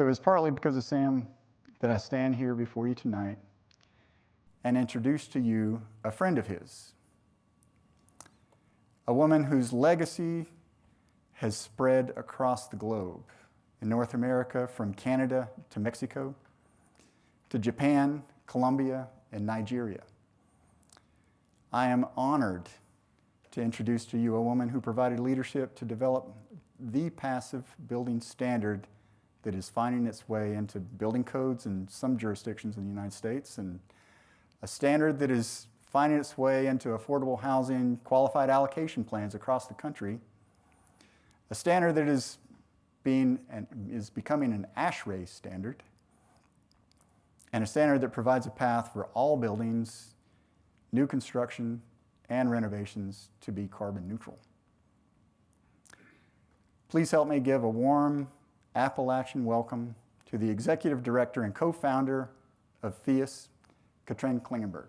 So it's partly because of Sam that I stand here before you tonight and introduce to you a friend of his, a woman whose legacy has spread across the globe, in North America from Canada to Mexico, to Japan, Colombia, and Nigeria. I am honored to introduce to you a woman who provided leadership to develop the passive building standard that is finding its way into building codes in some jurisdictions in the United States, and a standard that is finding its way into affordable housing qualified allocation plans across the country, a standard that is becoming an ASHRAE standard, and a standard that provides a path for all buildings, new construction, and renovations to be carbon neutral. Please help me give a warm Appalachian welcome to the Executive Director and Co-Founder of Phius, Katrin Klingenberg.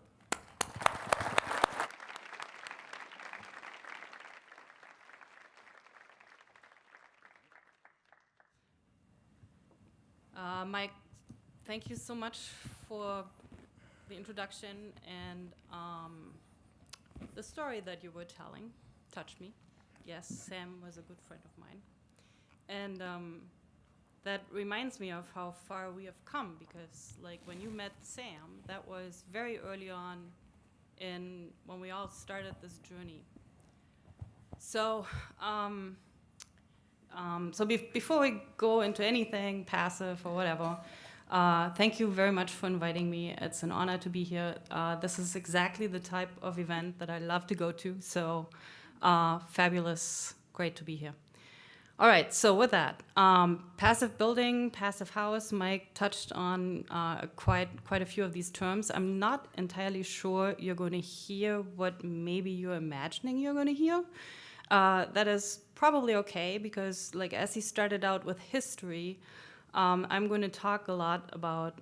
Mike, thank you so much for the introduction, and the story that you were telling touched me. Yes, Sam was a good friend of mine. And that reminds me of how far we have come, because like when you met Sam, that was very early on when we all started this journey. So, before we go into anything passive or whatever, thank you very much for inviting me. It's an honor to be here. This is exactly the type of event that I love to go to, so fabulous, great to be here. All right, so with that, passive building, passive house, Mike touched on quite a few of these terms. I'm not entirely sure you're going to hear what maybe you're imagining you're going to hear. That is probably okay, because like as he started out with history, I'm going to talk a lot about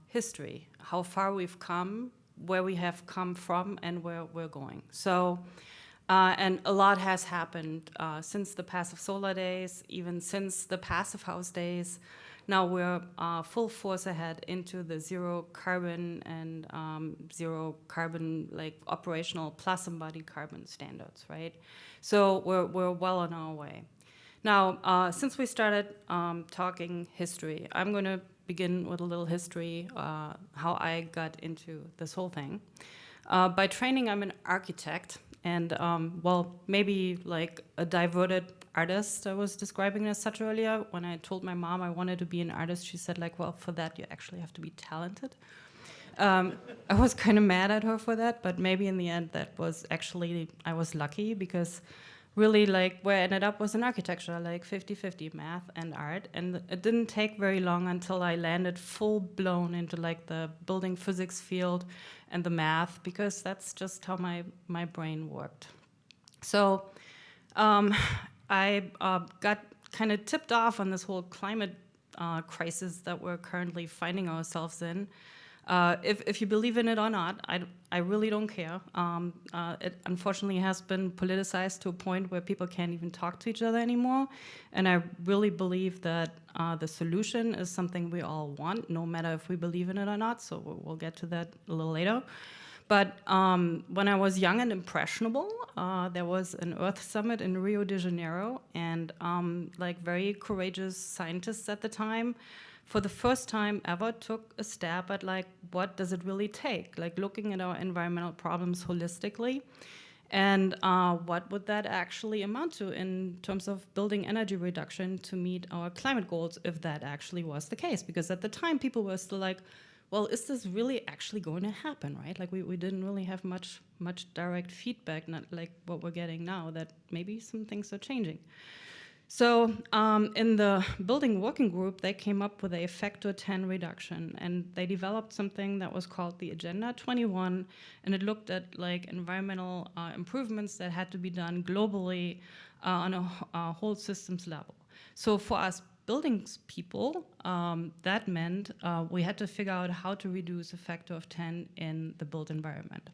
history, how far we've come, where we have come from, and where we're going. So, and a lot has happened since the passive solar days, even since the passive house days. Now we're full force ahead into the zero carbon and zero carbon, like operational plus embodied carbon standards, right? So we're well on our way. Now, since we started talking history, I'm going to begin with a little history, how I got into this whole thing. By training, I'm an architect, and well, maybe like a diverted artist I was describing as such earlier. When I told my mom I wanted to be an artist, she said like, well, for that you actually have to be talented. I was kind of mad at her for that, but maybe in the end that was actually, I was lucky, because really like where I ended up was in architecture, like 50-50 math and art. And it didn't take very long until I landed full blown into like the building physics field and the math, because that's just how my brain worked. So I got kind of tipped off on this whole climate crisis that we're currently finding ourselves in. If you believe in it or not, I really don't care. It unfortunately has been politicized to a point where people can't even talk to each other anymore. And I really believe that the solution is something we all want, no matter if we believe in it or not. So we'll get to that a little later. But when I was young and impressionable, there was an Earth Summit in Rio de Janeiro, and like very courageous scientists at the time, for the first time ever, took a stab at like, what does it really take? Like looking at our environmental problems holistically, and what would that actually amount to in terms of building energy reduction to meet our climate goals, if that actually was the case? Because at the time, people were still like, well, is this really actually going to happen, right? Like we didn't really have much direct feedback, not like what we're getting now, that maybe some things are changing. So in the building working group, they came up with a factor 10 reduction, and they developed something that was called the Agenda 21, and it looked at like environmental improvements that had to be done globally on a whole systems level. So for us buildings people, that meant we had to figure out how to reduce a factor of 10 in the built environment.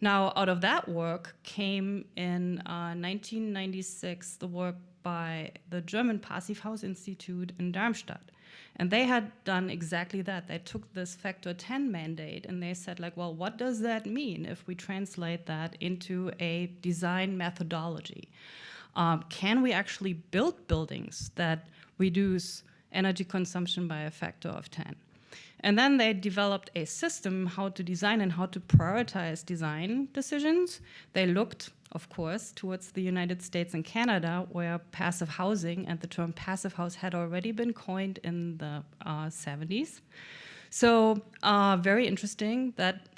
Now, out of that work came in 1996 the work by the German Passivhaus Institute in Darmstadt. And they had done exactly that. They took this factor 10 mandate and they said, like, well, what does that mean if we translate that into a design methodology? Can we actually build buildings that reduce energy consumption by a factor of 10? And then they developed a system how to design and how to prioritize design decisions. They looked, of course, towards the United States and Canada, where passive housing and the term passive house had already been coined in the 70s. So very interesting that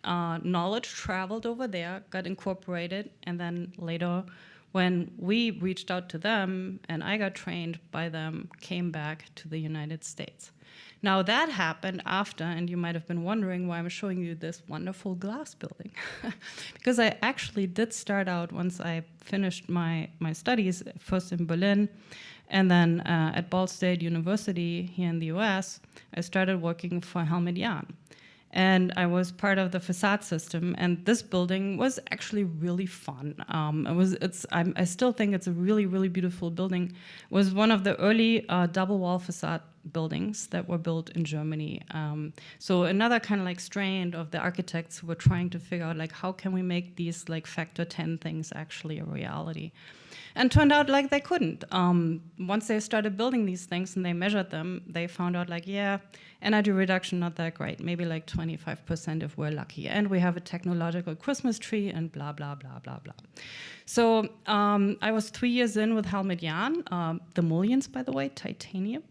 knowledge traveled over there, got incorporated, and then later, when we reached out to them and I got trained by them, came back to the United States. Now that happened after, and you might have been wondering why I'm showing you this wonderful glass building. Because I actually did start out, once I finished my studies, first in Berlin, and then at Ball State University here in the US, I started working for Helmut Jahn. And I was part of the facade system, and this building was actually really fun. I still think it's a really, really beautiful building. It was one of the early double wall facade buildings that were built in Germany. So another kind of like strand of the architects who were trying to figure out like how can we make these like factor 10 things actually a reality. And turned out like they couldn't. Once they started building these things and they measured them, they found out like, yeah, energy reduction not that great, maybe like 25% if we're lucky. And we have a technological Christmas tree and blah, blah, blah, blah, blah. So I was 3 years in with Helmut Jahn, the mullions, by the way, titanium.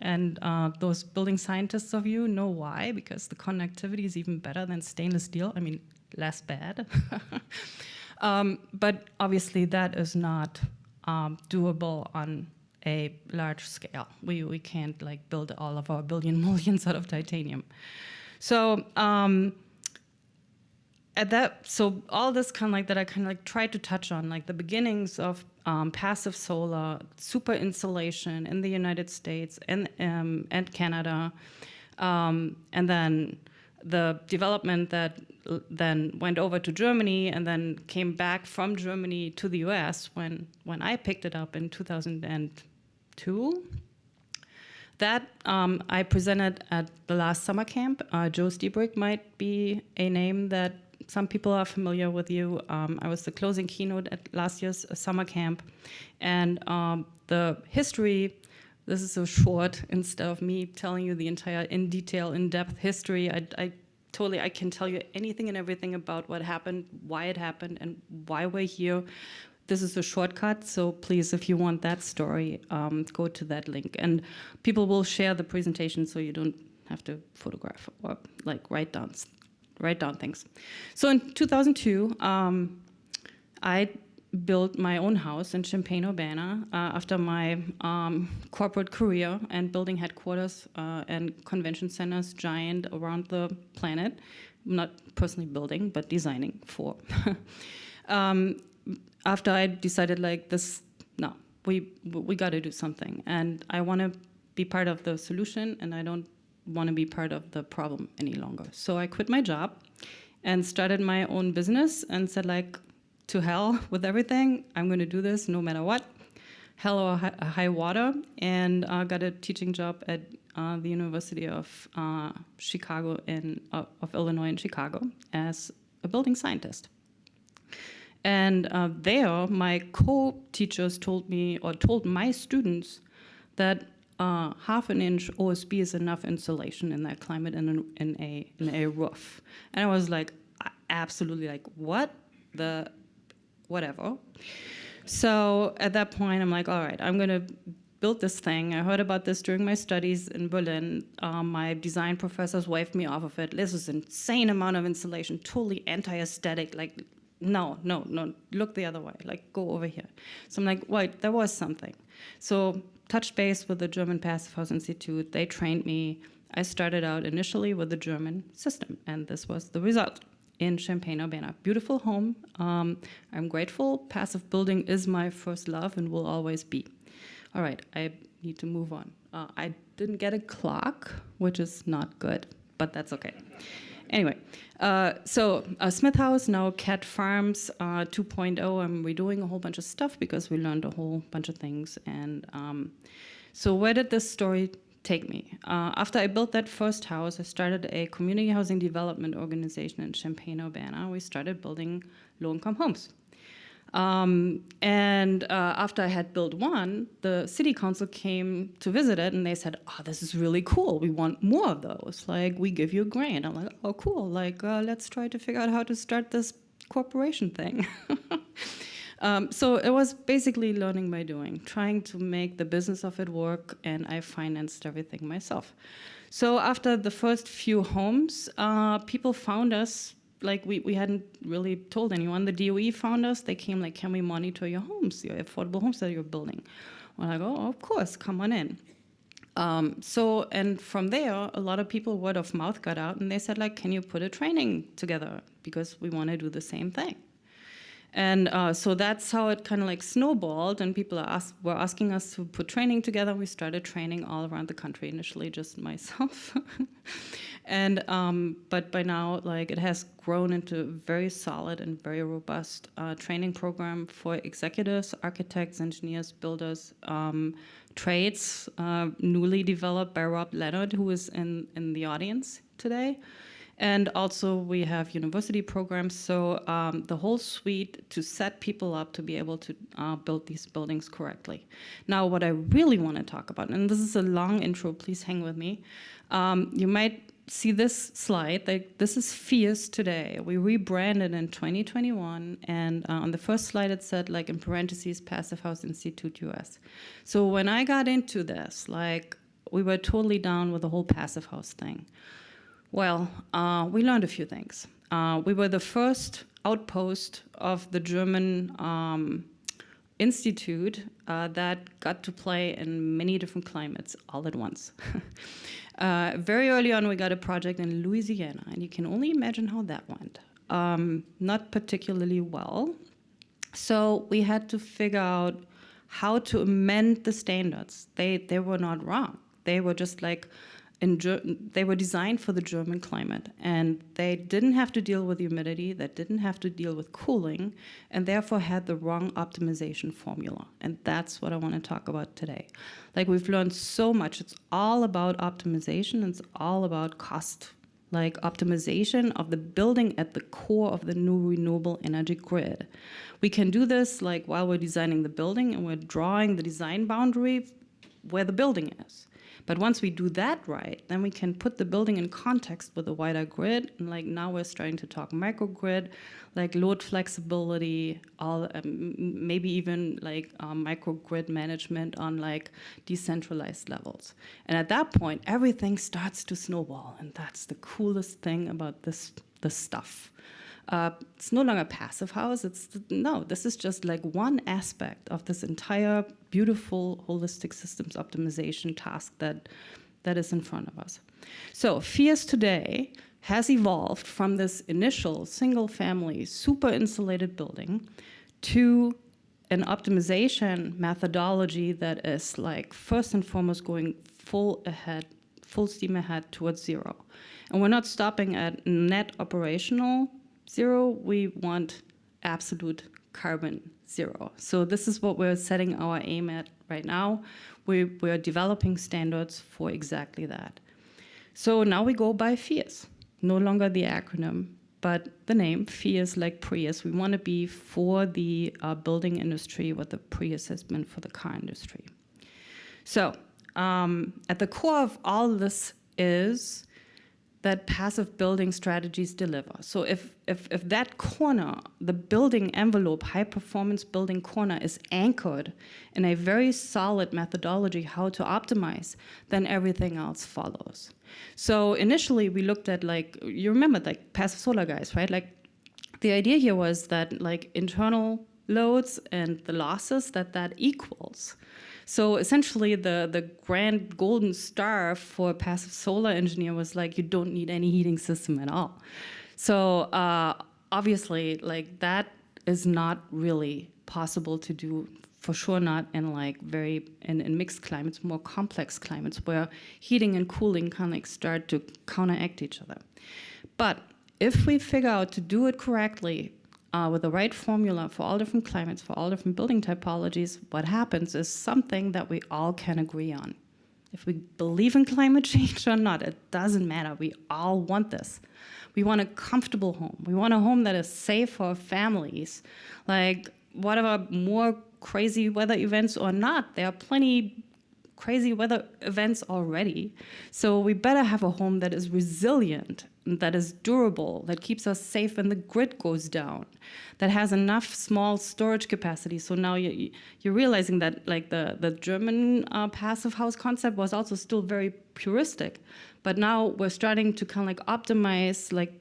And those building scientists of you know why, because the conductivity is even better than stainless steel. I mean, less bad. But obviously that is not doable on a large scale. We can't like build all of our billion mullions out of titanium. So so all this kind of like that I kind of like tried to touch on, like the beginnings of passive solar, super insulation in the United States and Canada, and then the development that then went over to Germany and then came back from Germany to the US when I picked it up in 2002. That I presented at the last summer camp. Joe Stiebrick might be a name that some people are familiar with you. I was the closing keynote at last year's summer camp. And the history, this is so short, instead of me telling you the entire in-depth history, I can tell you anything and everything about what happened, why it happened, and why we're here. This is a shortcut, so please, if you want that story, go to that link. And people will share the presentation so you don't have to photograph or like write down things. So in 2002, I built my own house in Champaign-Urbana after my corporate career and building headquarters and convention centers giant around the planet. Not personally building, but designing for. After I decided like this, no, we got to do something. And I want to be part of the solution, and I don't want to be part of the problem any longer. So I quit my job and started my own business and said like, to hell with everything, I'm going to do this no matter what, hell or high water, and got a teaching job at the University of Chicago of Illinois in Chicago as a building scientist. And there, my co-teachers told me, or told my students, that half an inch OSB is enough insulation in that climate in a roof. And I was like, absolutely, like, what the whatever. So at that point, I'm like, all right, I'm going to build this thing. I heard about this during my studies in Berlin. My design professors waved me off of it. This is an insane amount of insulation, totally anti-aesthetic, like, no, look the other way, like, go over here. So I'm like, wait, there was something. So touched base with the German Passive House Institute. They trained me. I started out initially with the German system, and this was the result in Champaign-Urbana. Beautiful home. I'm grateful. Passive building is my first love and will always be. All right, I need to move on. I didn't get a clock, which is not good, but that's okay. Anyway, so Smith House, now Cat Farms 2.0. I'm redoing a whole bunch of stuff because we learned a whole bunch of things. And so where did this story take me. After I built that first house, I started a community housing development organization in Champaign-Urbana. We started building low-income homes. After I had built one, the city council came to visit it, and they said, "Oh, this is really cool. We want more of those. Like, we give you a grant." I'm like, "Oh, cool. Like, let's try to figure out how to start this corporation thing." So it was basically learning by doing, trying to make the business of it work, and I financed everything myself. So after the first few homes, people found us. Like, we hadn't really told anyone. The DOE found us. They came like, "Can we monitor your homes, your affordable homes that you're building?" We're like, "Oh, of course, come on in." And from there, a lot of people, word of mouth, got out, and they said, like, "Can you put a training together? Because we want to do the same thing." And so that's how it kind of like snowballed, and people were asking us to put training together. We started training all around the country, initially just myself. But by now, like, it has grown into a very solid and very robust training program for executives, architects, engineers, builders, trades, newly developed by Rob Leonard, who is in the audience today. And also we have university programs, so the whole suite to set people up to be able to build these buildings correctly. Now, what I really want to talk about, and this is a long intro, please hang with me. You might see this slide. This is Phius today. We rebranded in 2021, and on the first slide it said, like, in parentheses, Passive House Institute US. So when I got into this, like, we were totally down with the whole passive house thing. Well, we learned a few things. We were the first outpost of the German institute that got to play in many different climates all at once. Very early on, we got a project in Louisiana, and you can only imagine how that went. Not particularly well. So we had to figure out how to amend the standards. They were not wrong. They were just like, they were designed for the German climate, and they didn't have to deal with humidity, they didn't have to deal with cooling, and therefore had the wrong optimization formula. And that's what I want to talk about today. Like, we've learned so much. It's all about optimization. It's all about cost, like optimization of the building at the core of the new renewable energy grid. We can do this like while we're designing the building, and we're drawing the design boundary where the building is. But once we do that right, then we can put the building in context with a wider grid. And like, now we're starting to talk microgrid, like load flexibility, maybe even like microgrid management on like decentralized levels. And at that point, everything starts to snowball. And that's the coolest thing about this stuff. It's no longer a passive house. This is just like one aspect of this entire beautiful holistic systems optimization task that is in front of us. So Phius today has evolved from this initial single-family, super insulated building to an optimization methodology that is like first and foremost going full steam ahead towards zero. And we're not stopping at net operational zero, we want absolute carbon zero. So this is what we're setting our aim at right now. We're developing standards for exactly that. So now we go by Phius, no longer the acronym, but the name, Phius, like Prius. We want to be for the building industry what the Prius has been for the car industry. So at the core of all this is that passive building strategies deliver. So if that corner, the building envelope, high performance building corner, is anchored in a very solid methodology how to optimize, then everything else follows. So initially we looked at, like, you remember, like passive solar guys, right? Like, the idea here was that like internal loads and the losses that equals. So essentially, the grand golden star for a passive solar engineer was like, you don't need any heating system at all. So obviously, like, that is not really possible to do, for sure not in like in mixed climates, more complex climates where heating and cooling kind of like start to counteract each other. But if we figure out to do it correctly, with the right formula for all different climates, for all different building typologies, what happens is something that we all can agree on. If we believe in climate change or not, it doesn't matter. We all want this. We want a comfortable home. We want a home that is safe for families. Like, whatever, more crazy weather events or not, there are plenty crazy weather events already. So we better have a home that is resilient, that is durable, that keeps us safe when the grid goes down, that has enough small storage capacity. So now you're realizing that, like, the German passive house concept was also still very puristic, but now we're starting to kind of like optimize, like,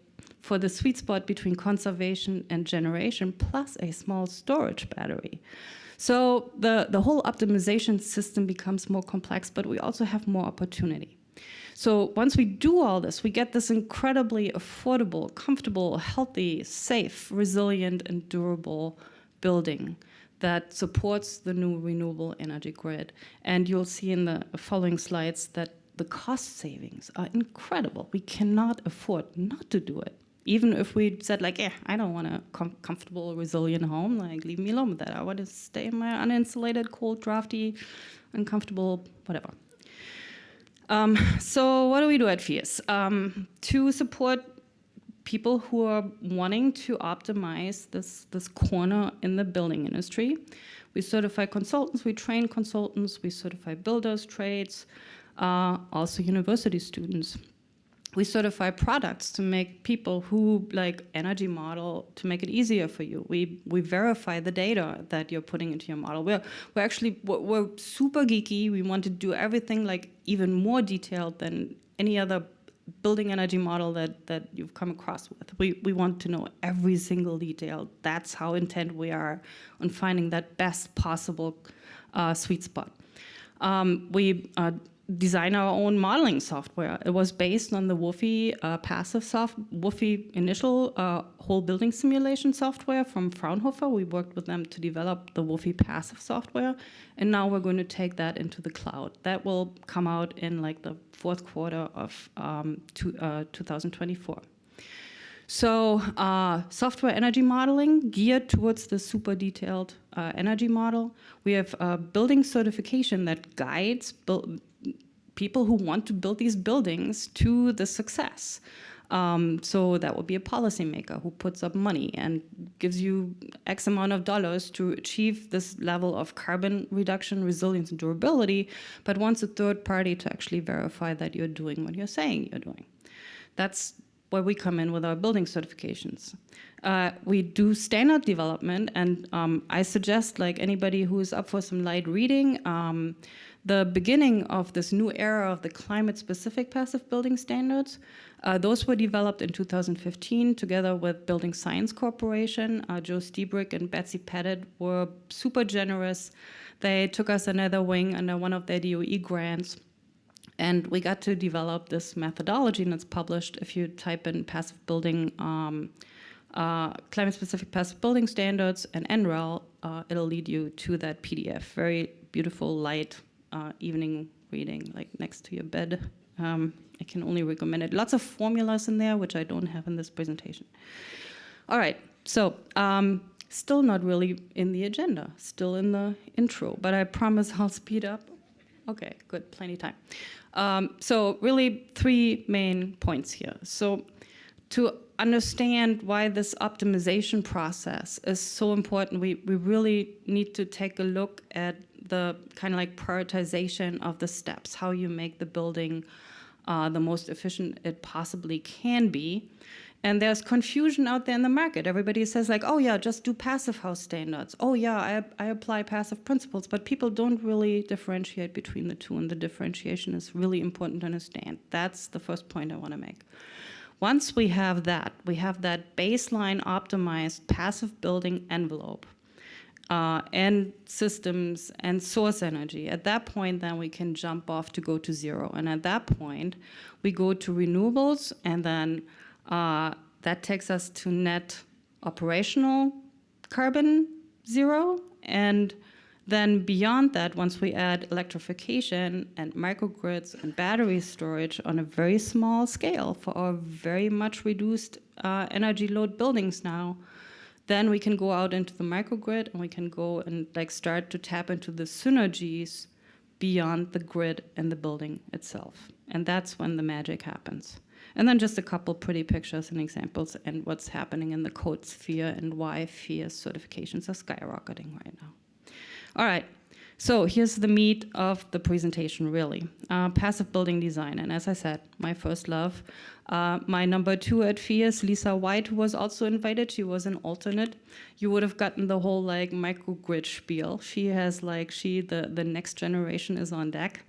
for the sweet spot between conservation and generation, plus a small storage battery. So the whole optimization system becomes more complex, but we also have more opportunity. So once we do all this, we get this incredibly affordable, comfortable, healthy, safe, resilient, and durable building that supports the new renewable energy grid. And you'll see in the following slides that the cost savings are incredible. We cannot afford not to do it. Even if we said, like, I don't want a comfortable, resilient home, like, leave me alone with that. I want to stay in my uninsulated, cold, drafty, uncomfortable, whatever. So what do we do at Phius? To support people who are wanting to optimize this corner in the building industry, we certify consultants, we train consultants, we certify builders, trades, also university students. We certify products to make people who like energy model, to make it easier for you. We verify the data that you're putting into your model. We're super geeky. We want to do everything like even more detailed than any other building energy model that you've come across with. We want to know every single detail. That's how intent we are on finding that best possible sweet spot. We design our own modeling software. It was based on the WFI WFI initial whole building simulation software from Fraunhofer. We worked with them to develop the WFI passive software, and now we're going to take that into the cloud. That will come out in like the fourth quarter of 2024. So software energy modeling geared towards the super detailed energy model. We have building certification that guides people who want to build these buildings to the success. So that would be a policymaker who puts up money and gives you X amount of dollars to achieve this level of carbon reduction, resilience, and durability, but wants a third party to actually verify that you're doing what you're saying you're doing. That's where we come in with our building certifications. We do standard development, and I suggest, like, anybody who is up for some light reading, the beginning of this new era of the climate-specific passive building standards. Those were developed in 2015 together with Building Science Corporation. Joe Stiebrick and Betsy Pettit were super generous. They took us another wing under one of their DOE grants. And we got to develop this methodology, and it's published. If you type in passive building, climate-specific passive building standards and NREL, it'll lead you to that PDF. Very beautiful, light evening reading, like next to your bed. I can only recommend it. Lots of formulas in there, which I don't have in this presentation. All right, so still not really in the agenda, still in the intro, but I promise I'll speed up. Okay, good, plenty of time. So really three main points here. So to understand why this optimization process is so important, we really need to take a look at the kind of like prioritization of the steps, how you make the building the most efficient it possibly can be. And there's confusion out there in the market. Everybody says like, oh yeah, just do passive house standards. Oh yeah, I apply passive principles, but people don't really differentiate between the two, and the differentiation is really important to understand. That's the first point I want to make. Once we have that baseline optimized passive building envelope and systems and source energy, at that point then we can jump off to go to zero. And at that point, we go to renewables, and then that takes us to net operational carbon zero. And then beyond that, once we add electrification and microgrids and battery storage on a very small scale for our very much reduced energy load buildings now, then we can go out into the microgrid, and we can go and like start to tap into the synergies beyond the grid and the building itself. And that's when the magic happens. And then just a couple pretty pictures and examples and what's happening in the code sphere and why Phius certifications are skyrocketing right now. All right, so here's the meat of the presentation, really. Passive building design, and as I said, my first love. My number 2 at Phius, Lisa White, who was also invited, she was an alternate. You would have gotten the whole like microgrid spiel. She has like, the next generation is on deck.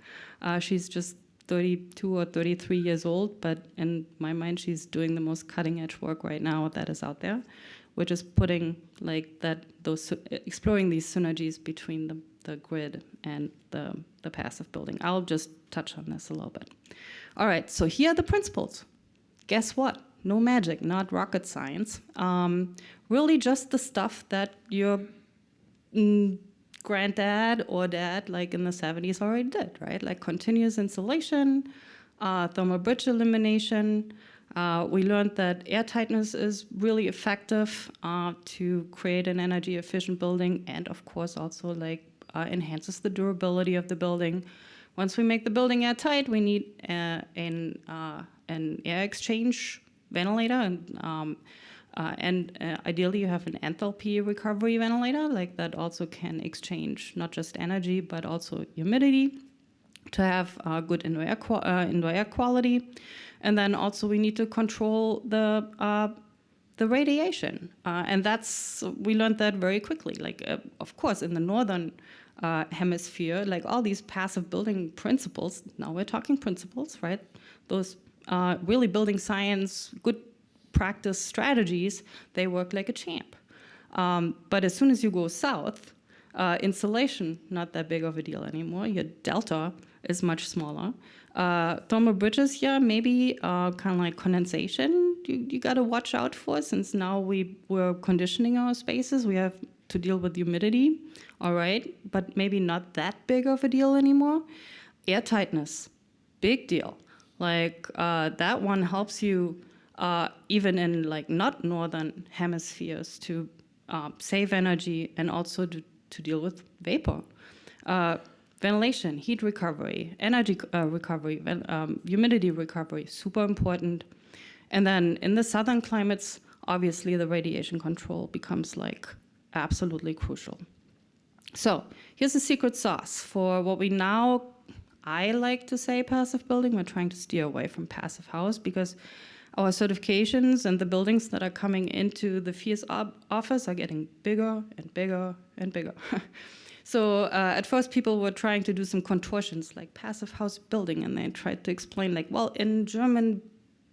She's just 32 or 33 years old, but in my mind, she's doing the most cutting edge work right now that is out there, which is putting like exploring these synergies between the grid and the passive building. I'll just touch on this a little bit. All right, so here are the principles. Guess what? No magic, not rocket science. Really just the stuff that your granddad or dad, like in the 70s, already did, right? Like continuous insulation, thermal bridge elimination. We learned that air tightness is really effective to create an energy efficient building, and of course also like enhances the durability of the building. Once we make the building airtight, we need an air exchange ventilator, and ideally you have an enthalpy recovery ventilator, like that also can exchange not just energy but also humidity to have good indoor air quality. And then also we need to control the radiation, and we learned that very quickly. Like of course in the northern hemisphere, like all these passive building principles, now we're talking principles, right? Those really building science, good practice strategies, they work like a champ. But as soon as you go south, insulation, not that big of a deal anymore. Your delta is much smaller. Thermal bridges, yeah, maybe kind of like condensation, you got to watch out for, since now we're conditioning our spaces. We have to deal with humidity, all right, but maybe not that big of a deal anymore. Air tightness, big deal. Like that one helps you even in like not northern hemispheres to save energy and also to deal with vapor. Ventilation, heat recovery, energy recovery, humidity recovery, super important. And then in the southern climates, obviously the radiation control becomes like absolutely crucial. So here's the secret sauce for what I like to say passive building. We're trying to steer away from passive house because our certifications and the buildings that are coming into the Phius office are getting bigger and bigger and bigger. So at first people were trying to do some contortions like passive house building, and they tried to explain like, well, in German,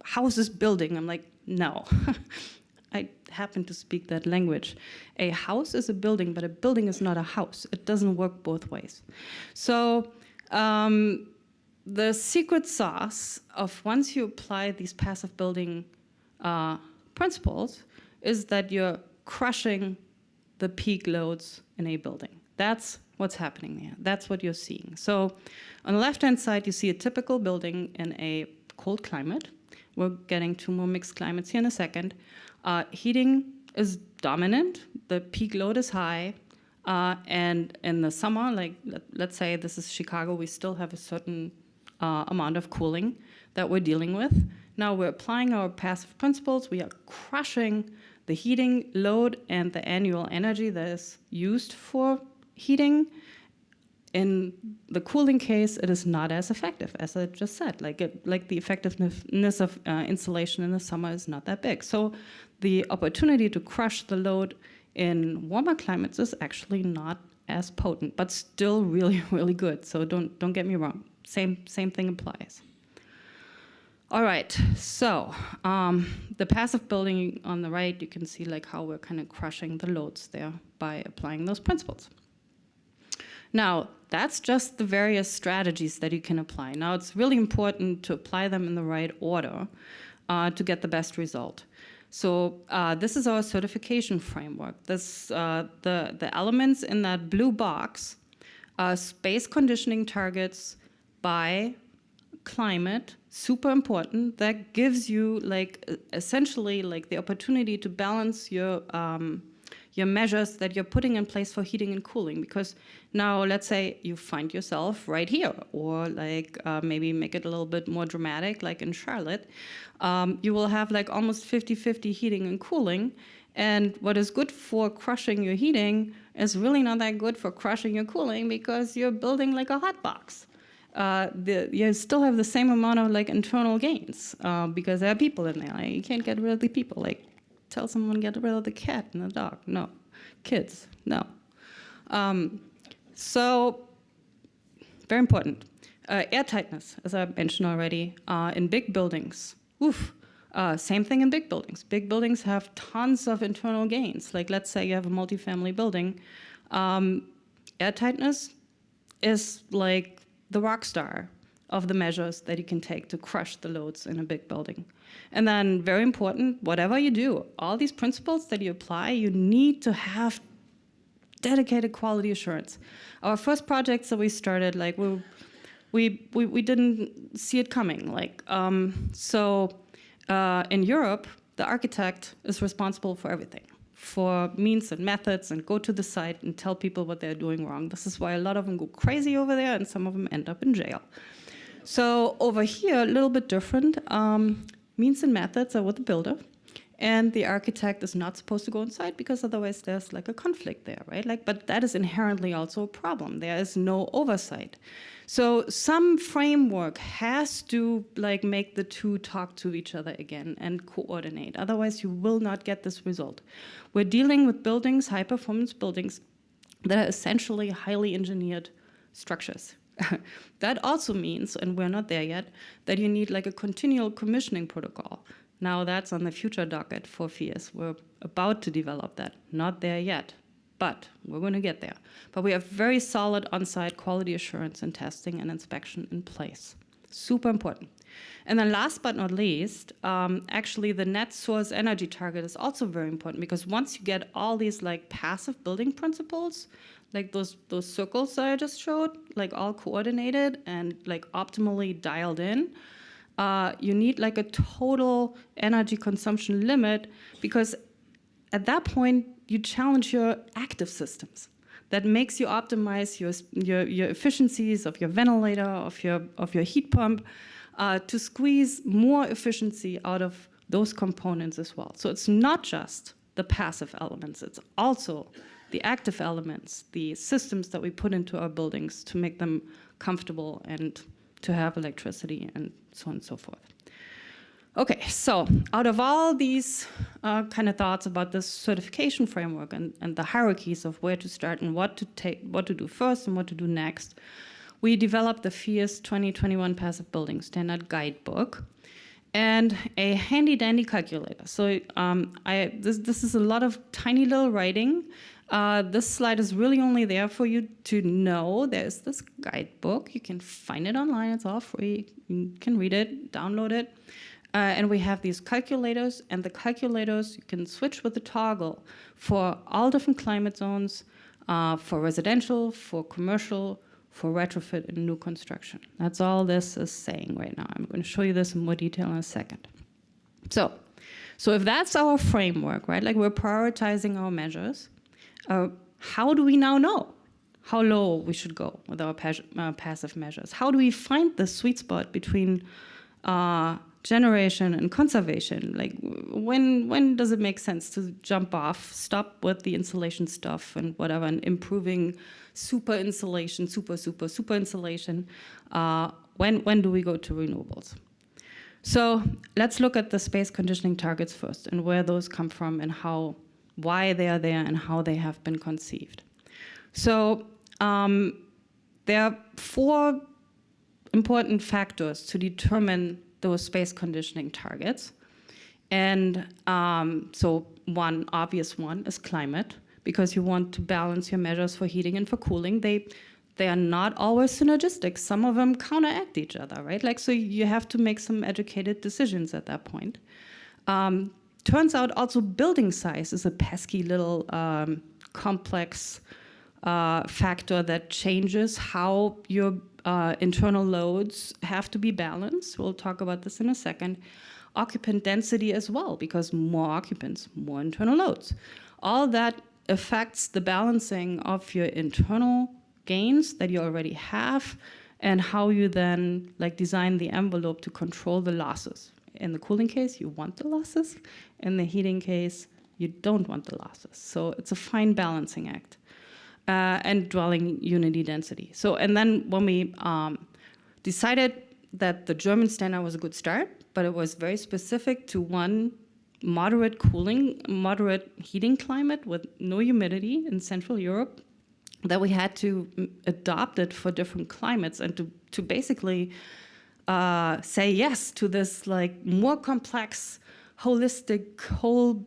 house is building. I'm like, no. I happen to speak that language. A house is a building, but a building is not a house. It doesn't work both ways. So the secret sauce of once you apply these passive building principles is that you're crushing the peak loads in a building. That's what's happening there. That's what you're seeing. So on the left-hand side, you see a typical building in a cold climate. We're getting to more mixed climates here in a second. Heating is dominant. The peak load is high. And in the summer, like let's say this is Chicago, we still have a certain amount of cooling that we're dealing with. Now we're applying our passive principles. We are crushing the heating load and the annual energy that is used for heating. In the cooling case, it is not as effective, as I just said. Like the effectiveness of insulation in the summer is not that big. So the opportunity to crush the load in warmer climates is actually not as potent, but still really, really good. So don't get me wrong. Same thing applies. All right, so the passive building on the right, you can see like how we're kind of crushing the loads there by applying those principles. Now, that's just the various strategies that you can apply. Now, it's really important to apply them in the right order to get the best result. So this is our certification framework. The elements in that blue box are space conditioning targets by climate, super important. That gives you like essentially like the opportunity to balance your your measures that you're putting in place for heating and cooling. Because now, let's say you find yourself right here, or like maybe make it a little bit more dramatic, like in Charlotte. You will have like almost 50-50 heating and cooling. And what is good for crushing your heating is really not that good for crushing your cooling, because you're building like a hot box. You still have the same amount of like internal gains because there are people in there. Like, you can't get rid of the people. Like, tell someone get rid of the cat and the dog. No. Kids, no. So, very important. Air tightness, as I mentioned already, in big buildings. Oof. Same thing in big buildings. Big buildings have tons of internal gains. Like, let's say you have a multifamily building. Air tightness is like the rock star of the measures that you can take to crush the loads in a big building. And then, very important, whatever you do, all these principles that you apply, you need to have dedicated quality assurance. Our first projects that we started, like we didn't see it coming. Like in Europe, the architect is responsible for everything, for means and methods, and go to the site and tell people what they're doing wrong. This is why a lot of them go crazy over there, and some of them end up in jail. So over here, a little bit different. Means and methods are with the builder, and the architect is not supposed to go inside, because otherwise there's like a conflict there, right? Like, but that is inherently also a problem. There is no oversight. So some framework has to like make the two talk to each other again and coordinate. Otherwise, you will not get this result. We're dealing with buildings, high-performance buildings, that are essentially highly engineered structures. That also means, and we're not there yet, that you need like a continual commissioning protocol. Now that's on the future docket for Phius. We're about to develop that. Not there yet, but we're going to get there. But we have very solid on-site quality assurance and testing and inspection in place. Super important. And then last but not least, actually the net source energy target is also very important, because once you get all these like passive building principles, like those circles that I just showed, like all coordinated and like optimally dialed in, you need like a total energy consumption limit, because at that point you challenge your active systems. That makes you optimize your efficiencies of your ventilator, of your heat pump, to squeeze more efficiency out of those components as well. So it's not just the passive elements, it's also the active elements, the systems that we put into our buildings to make them comfortable and to have electricity and so on and so forth. Okay, so out of all these kind of thoughts about this certification framework and the hierarchies of where to start and what to do first and what to do next, we developed the Phius 2021 Passive Building Standard Guidebook and a handy-dandy calculator. So this is a lot of tiny little writing. This slide is really only there for you to know there's this guidebook. You can find it online. It's all free. You can read it, download it. And we have these calculators, and the calculators you can switch with the toggle for all different climate zones, for residential, for commercial, for retrofit and new construction. That's all this is saying right now. I'm going to show you this in more detail in a second. So if that's our framework, right, like we're prioritizing our measures, how do we now know how low we should go with our passive measures? How do we find the sweet spot between generation and conservation? Like when does it make sense to jump off, stop with the insulation stuff and whatever, and improving super insulation, super insulation? When do we go to renewables? So let's look at the space conditioning targets first and where those come from and why they are there and how they have been conceived. So there are 4 important factors to determine those space conditioning targets. And so one obvious one is climate, because you want to balance your measures for heating and for cooling. They are not always synergistic. Some of them counteract each other, right? Like, so you have to make some educated decisions at that point. Turns out also building size is a pesky little complex factor that changes how your internal loads have to be balanced. We'll talk about this in a second. Occupant density as well, because more occupants, more internal loads. All that affects the balancing of your internal gains that you already have, and how you then like design the envelope to control the losses. In the cooling case, you want the losses. In the heating case, you don't want the losses. So it's a fine balancing act. And dwelling unity density. So, and then when we decided that the German standard was a good start, but it was very specific to one moderate cooling, moderate heating climate with no humidity in Central Europe, that we had to adopt it for different climates and to basically say yes to this like more complex, holistic, whole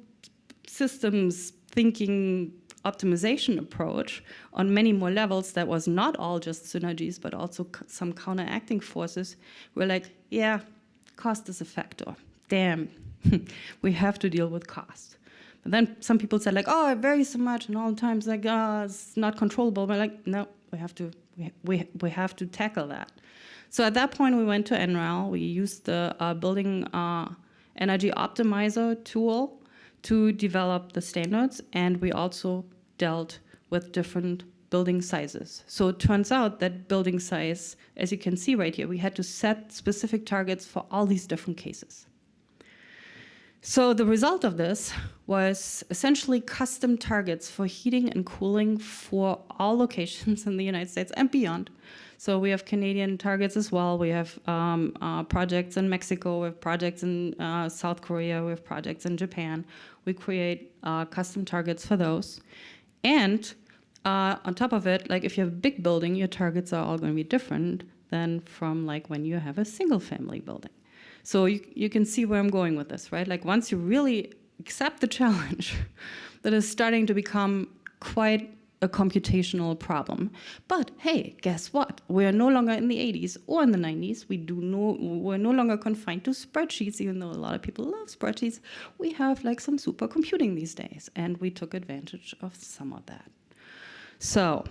systems thinking optimization approach on many more levels that was not all just synergies, but also some counteracting forces. We're like, yeah, cost is a factor. Damn, we have to deal with cost. But then some people said like, oh, it varies so much, and all the times like, it's not controllable. We're like, no, we have to tackle that. So at that point, we went to NREL. We used the building energy optimizer tool to develop the standards, and we also dealt with different building sizes. So it turns out that building size, as you can see right here, we had to set specific targets for all these different cases. So the result of this was essentially custom targets for heating and cooling for all locations in the United States and beyond. So we have Canadian targets as well. We have projects in Mexico. We have projects in South Korea. We have projects in Japan. We create custom targets for those. And on top of it, like if you have a big building, your targets are all going to be different than from like when you have a single family building. So you can see where I'm going with this, right? Like once you really accept the challenge, that is starting to become quite a computational problem. But hey, guess what? We're no longer in the 80s or in the 90s. We're no longer confined to spreadsheets, even though a lot of people love spreadsheets. We have like some supercomputing these days, and we took advantage of some of that. So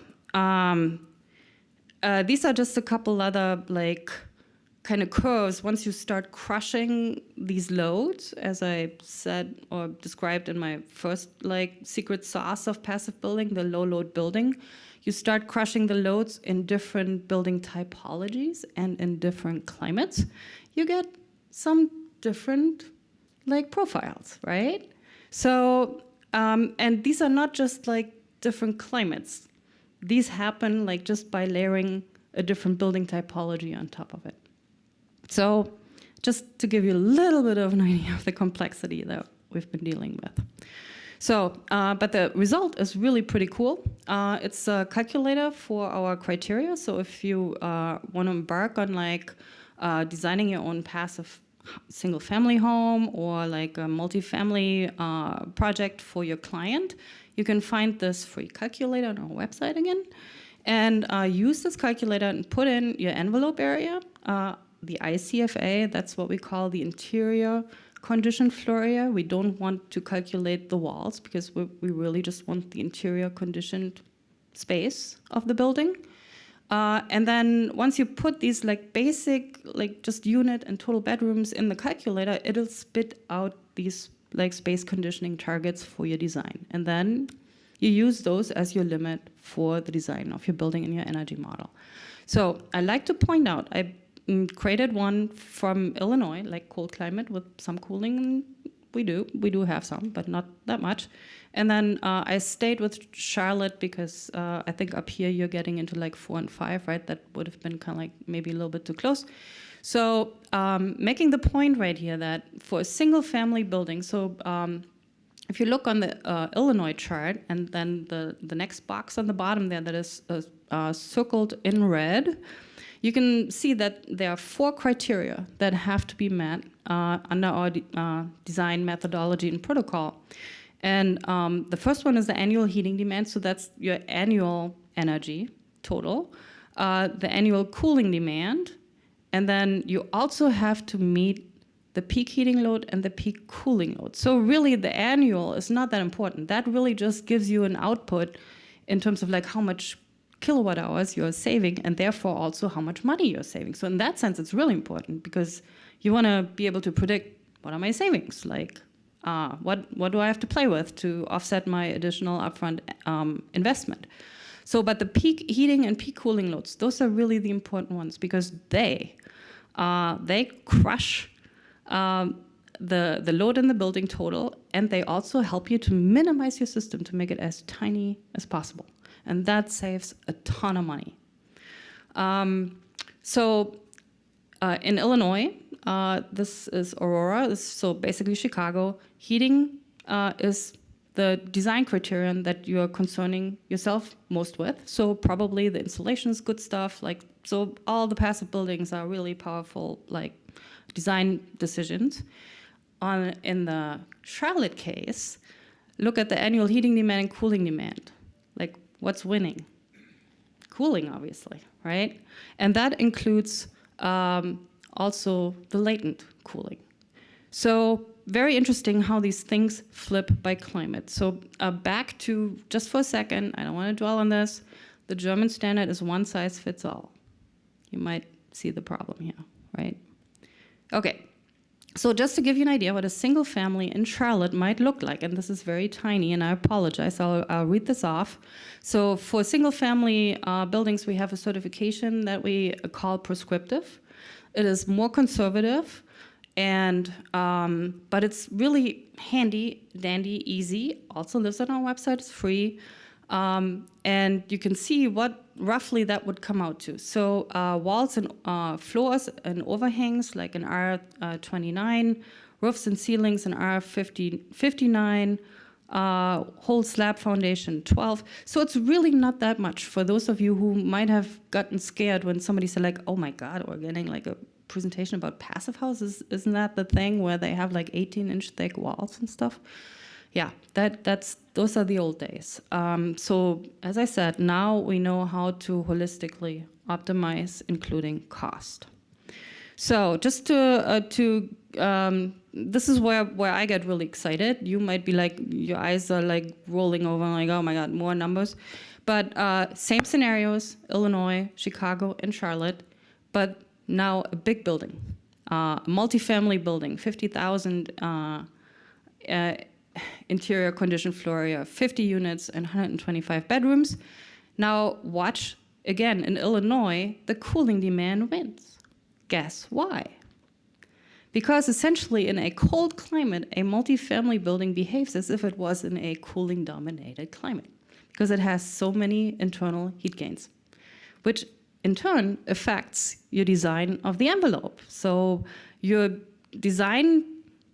these are just a couple other like kind of curves. Once you start crushing these loads, as I said or described in my first like secret sauce of passive building, the low load building, you start crushing the loads in different building typologies and in different climates, you get some different like profiles, right? So, and these are not just like different climates. These happen like just by layering a different building typology on top of it. So just to give you a little bit of an idea of the complexity that we've been dealing with. So, but the result is really pretty cool. It's a calculator for our criteria. So if you want to embark on like designing your own passive single family home or like a multifamily project for your client, you can find this free calculator on our website again. And use this calculator and put in your envelope area, the ICFA, that's what we call the interior conditioned floor area. We don't want to calculate the walls because we really just want the interior conditioned space of the building. And then once you put these like basic, like just unit and total bedrooms in the calculator, it'll spit out these like space conditioning targets for your design. And then you use those as your limit for the design of your building and your energy model. So I like to point out, I created one from Illinois, like cold climate with some cooling. We do have some, but not that much. And then I stayed with Charlotte because I think up here you're getting into like 4 and 5, right? That would have been kind of like maybe a little bit too close. So making the point right here that for a single family building, so if you look on the Illinois chart and then the next box on the bottom there that is circled in red, you can see that there are 4 criteria that have to be met under our design methodology and protocol. And the first one is the annual heating demand, so that's your annual energy total, the annual cooling demand, and then you also have to meet the peak heating load and the peak cooling load. So really the annual is not that important. That really just gives you an output in terms of like how much kilowatt hours you're saving and therefore also how much money you're saving. So in that sense, it's really important because you want to be able to predict what are my savings? Like What do I have to play with to offset my additional upfront investment? So, but the peak heating and peak cooling loads, those are really the important ones because they crush the load in the building total, and they also help you to minimize your system to make it as tiny as possible. And that saves a ton of money. In Illinois, this is Aurora, so basically Chicago. Heating is the design criterion that you're concerning yourself most with. So probably the insulation is good stuff. So all the passive buildings are really powerful, design decisions. In the Charlotte case, look at the annual heating demand and cooling demand. What's winning? Cooling, obviously, right? And that includes also the latent cooling. So very interesting how these things flip by climate. So back to, just for a second, I don't want to dwell on this, the German standard is one size fits all. You might see the problem here, right? Okay, so just to give you an idea what a single family in Charlotte might look like, and this is very tiny, and I apologize, I'll read this off. So for single family buildings, we have a certification that we call prescriptive. It is more conservative, and but it's really handy, dandy, easy. Also lives on our website, it's free. And you can see what roughly that would come out to. So walls and floors and overhangs, like an R29, roofs and ceilings in R59, whole slab foundation 12. So it's really not that much for those of you who might have gotten scared when somebody said oh my God, we're getting a presentation about passive houses. Isn't that the thing where they have 18-inch thick walls and stuff? Yeah, those are the old days. So as I said, now we know how to holistically optimize, including cost. So just this is where I get really excited. You might be your eyes are rolling over, oh my God, more numbers. But same scenarios, Illinois, Chicago, and Charlotte, but now a big building, multifamily building, 50,000 interior conditioned floor area, 50 units and 125 bedrooms. Now watch, again, in Illinois, the cooling demand wins. Guess why? Because essentially in a cold climate, a multifamily building behaves as if it was in a cooling dominated climate because it has so many internal heat gains, which in turn affects your design of the envelope. So your design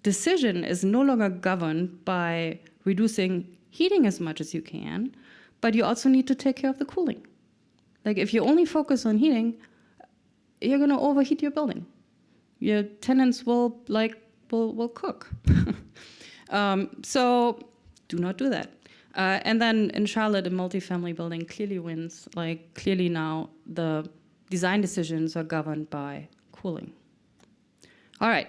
decision is no longer governed by reducing heating as much as you can, but you also need to take care of the cooling. If you only focus on heating, you're going to overheat your building. Your tenants will cook. So do not do that. And then in Charlotte, a multifamily building clearly wins. Clearly now the design decisions are governed by cooling. All right.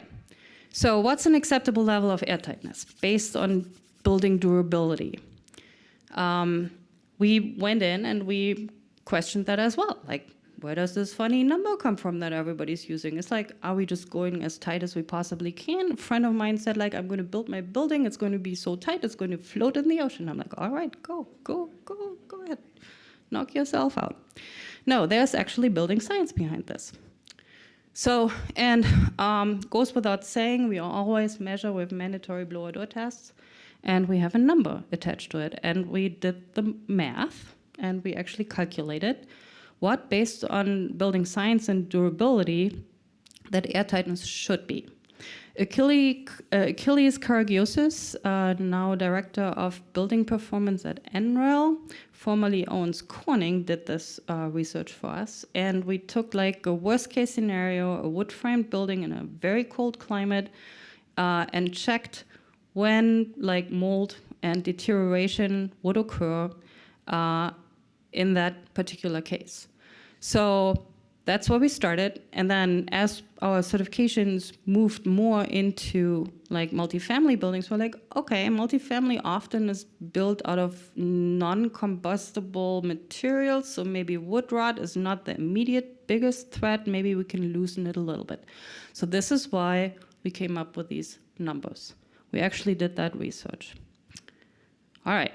So what's an acceptable level of airtightness based on building durability? We went in and we questioned that as well. Where does this funny number come from that everybody's using? It's are we just going as tight as we possibly can? A friend of mine said, I'm going to build my building. It's going to be so tight, it's going to float in the ocean. I'm all right, go ahead. Knock yourself out. No, there's actually building science behind this. So, and goes without saying, we always measure with mandatory blower door tests, and we have a number attached to it. And we did the math, and we actually calculated what, based on building science and durability, that airtightness should be. Achilles Karagiozis, now director of building performance at NREL, formerly owns Corning, did this research for us. And we took a worst case scenario, a wood framed building in a very cold climate, and checked when mold and deterioration would occur in that particular case. So that's where we started. And then as our certifications moved more into multifamily buildings, we're okay, multifamily often is built out of non-combustible materials. So maybe wood rot is not the immediate biggest threat. Maybe we can loosen it a little bit. So this is why we came up with these numbers. We actually did that research. All right.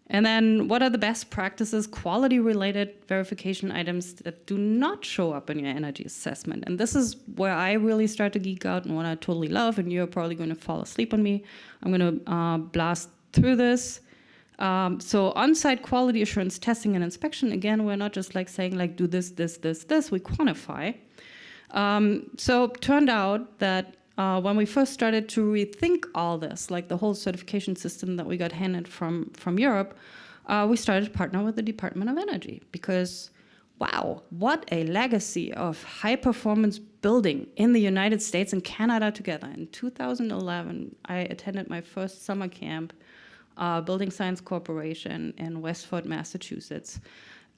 And then what are the best practices, quality-related verification items that do not show up in your energy assessment? And this is where I really start to geek out and what I totally love, and you're probably going to fall asleep on me. I'm going to blast through this. So on-site quality assurance testing and inspection, again, we're not just like saying like do this, this, this, this, we quantify. So turned out that when we first started to rethink all this, like the whole certification system that we got handed from Europe, we started to partner with the Department of Energy because, wow, what a legacy of high-performance building in the United States and Canada together. In 2011, I attended my first summer camp, Building Science Corporation in Westford, Massachusetts.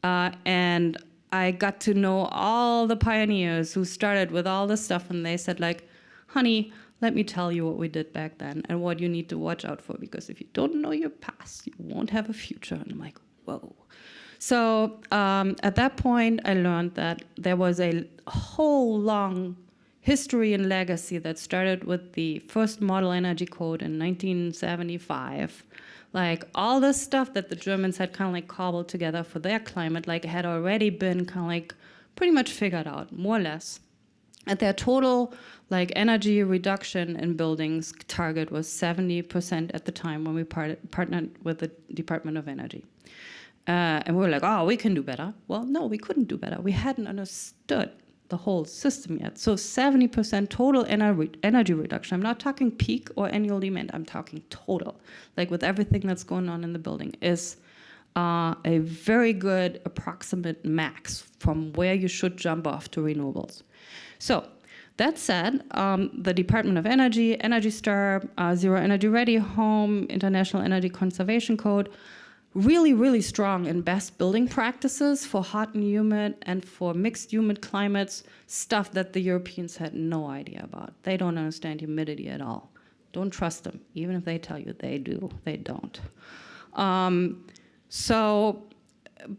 And I got to know all the pioneers who started with all this stuff, and they said like, honey, let me tell you what we did back then and what you need to watch out for, because if you don't know your past, you won't have a future. And I'm like, whoa. So at that point, I learned that there was a whole long history and legacy that started with the first model energy code in 1975. Like all this stuff that the Germans had kind of like cobbled together for their climate, like had already been kind of like pretty much figured out, more or less. And their total like energy reduction in buildings target was 70% at the time when we partnered with the Department of Energy. And we were like, oh, we can do better. Well, no, we couldn't do better. We hadn't understood the whole system yet. So 70% total energy reduction. I'm not talking peak or annual demand. I'm talking total. Like with everything that's going on in the building is a very good approximate max from where you should jump off to renewables. So that said, the Department of Energy, Energy Star, Zero Energy Ready Home, International Energy Conservation Code, really, really strong in best building practices for hot and humid and for mixed humid climates, stuff that the Europeans had no idea about. They don't understand humidity at all. Don't trust them. Even if they tell you they do, they don't.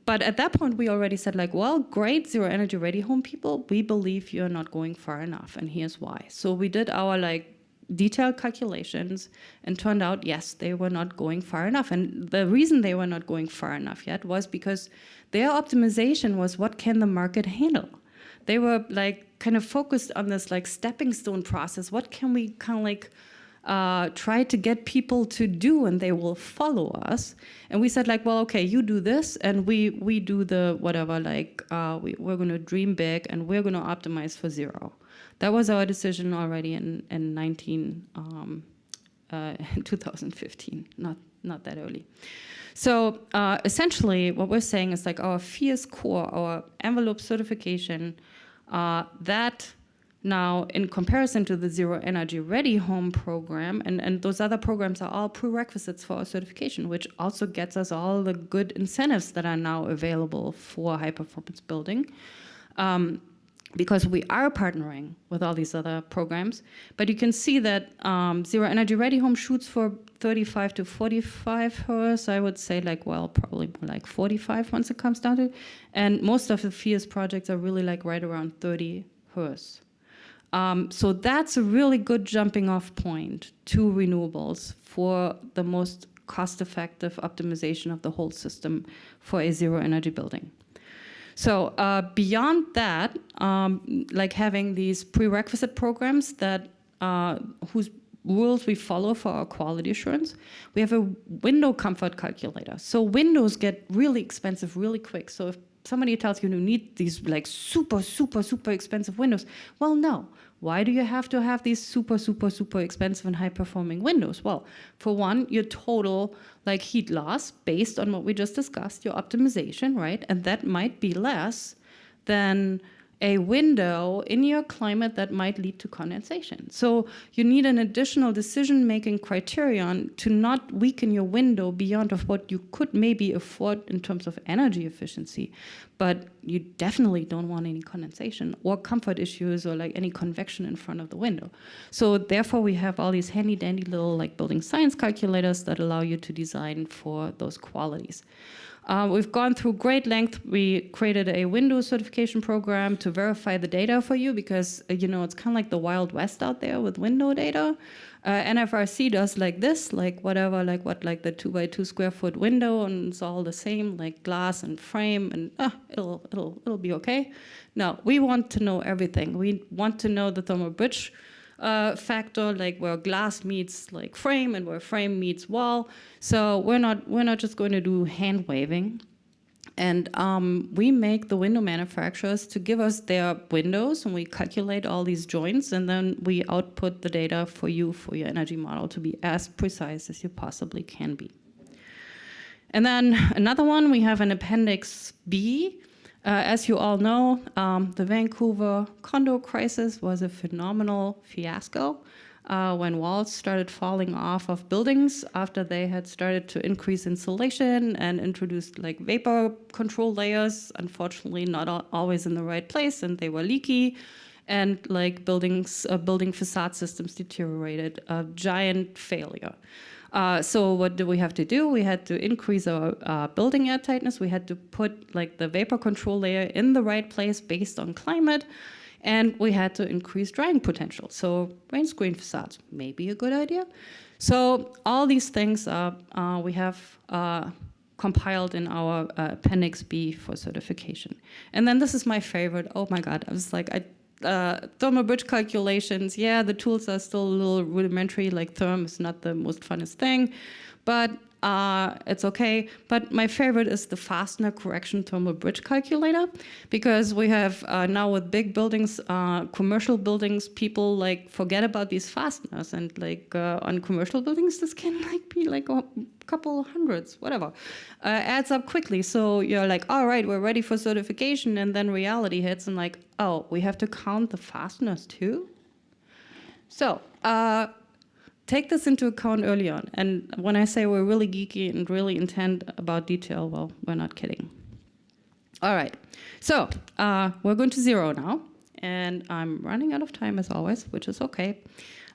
But at that point, we already said like, well, great, Zero Energy Ready Home people, we believe you're not going far enough, and here's why. So we did our like detailed calculations and turned out, yes, they were not going far enough. And the reason they were not going far enough yet was because their optimization was what can the market handle? They were like kind of focused on this like stepping stone process. What can we kind of like try to get people to do, and they will follow us. And we said like, well, okay, you do this, and we do the whatever, like we're going to dream big, and we're going to optimize for zero. That was our decision already in 2015, not that early. So essentially, what we're saying is like our Phius core, our envelope certification, that now, in comparison to the Zero Energy Ready Home program, and those other programs are all prerequisites for our certification, which also gets us all the good incentives that are now available for high-performance building, because we are partnering with all these other programs. But you can see that Zero Energy Ready Home shoots for 35 to 45 Hertz. I would say like, well, probably more like 45 once it comes down to it. And most of the Phius projects are really like right around 30 Hertz. So that's a really good jumping off point to renewables for the most cost-effective optimization of the whole system for a zero energy building. So beyond that, like having these prerequisite programs that whose rules we follow for our quality assurance, we have a window comfort calculator. So windows get really expensive really quick. So if somebody tells you need these like super, super, super expensive windows, well, no. Why do you have to have these super, super, super expensive and high-performing windows? Well, for one, your total like heat loss based on what we just discussed, your optimization, right? And that might be less than a window in your climate that might lead to condensation. So you need an additional decision-making criterion to not weaken your window beyond of what you could maybe afford in terms of energy efficiency, but you definitely don't want any condensation or comfort issues or like any convection in front of the window. So therefore we have all these handy-dandy little like building science calculators that allow you to design for those qualities. We've gone through great length. We created a window certification program to verify the data for you because, it's kind of like the Wild West out there with window data. NFRC does like this, like whatever, like the 2x2 square foot window, and it's all the same, like glass and frame, and it'll be okay. No, we want to know everything. We want to know the thermal bridge factor, like where glass meets like frame and where frame meets wall. So we're not just going to do hand waving. And we make the window manufacturers to give us their windows, and we calculate all these joints, and then we output the data for you, for your energy model, to be as precise as you possibly can be. And then another one, we have an Appendix B. As you all know, the Vancouver condo crisis was a phenomenal fiasco. When walls started falling off of buildings after they had started to increase insulation and introduced like vapor control layers, unfortunately not always in the right place, and they were leaky, and like building facade systems deteriorated, a giant failure. So what do we have to do? We had to increase our building airtightness. We had to put like the vapor control layer in the right place based on climate. And we had to increase drying potential. So rain screen facades may be a good idea. So all these things we have compiled in our Appendix B for certification. And then this is my favorite. Oh my God, I was like, thermal bridge calculations. Yeah, the tools are still a little rudimentary, like therm is not the most funnest thing, but it's okay. But my favorite is the fastener correction thermal bridge calculator, because we have now with big buildings, commercial buildings, people like forget about these fasteners, and like on commercial buildings, this can like be like a couple hundreds, whatever, adds up quickly. So you're like, all right, we're ready for certification, and then reality hits, and like, oh, we have to count the fasteners too? So take this into account early on. And when I say we're really geeky and really intent about detail, well, we're not kidding. All right, so we're going to zero now, and I'm running out of time as always, which is okay.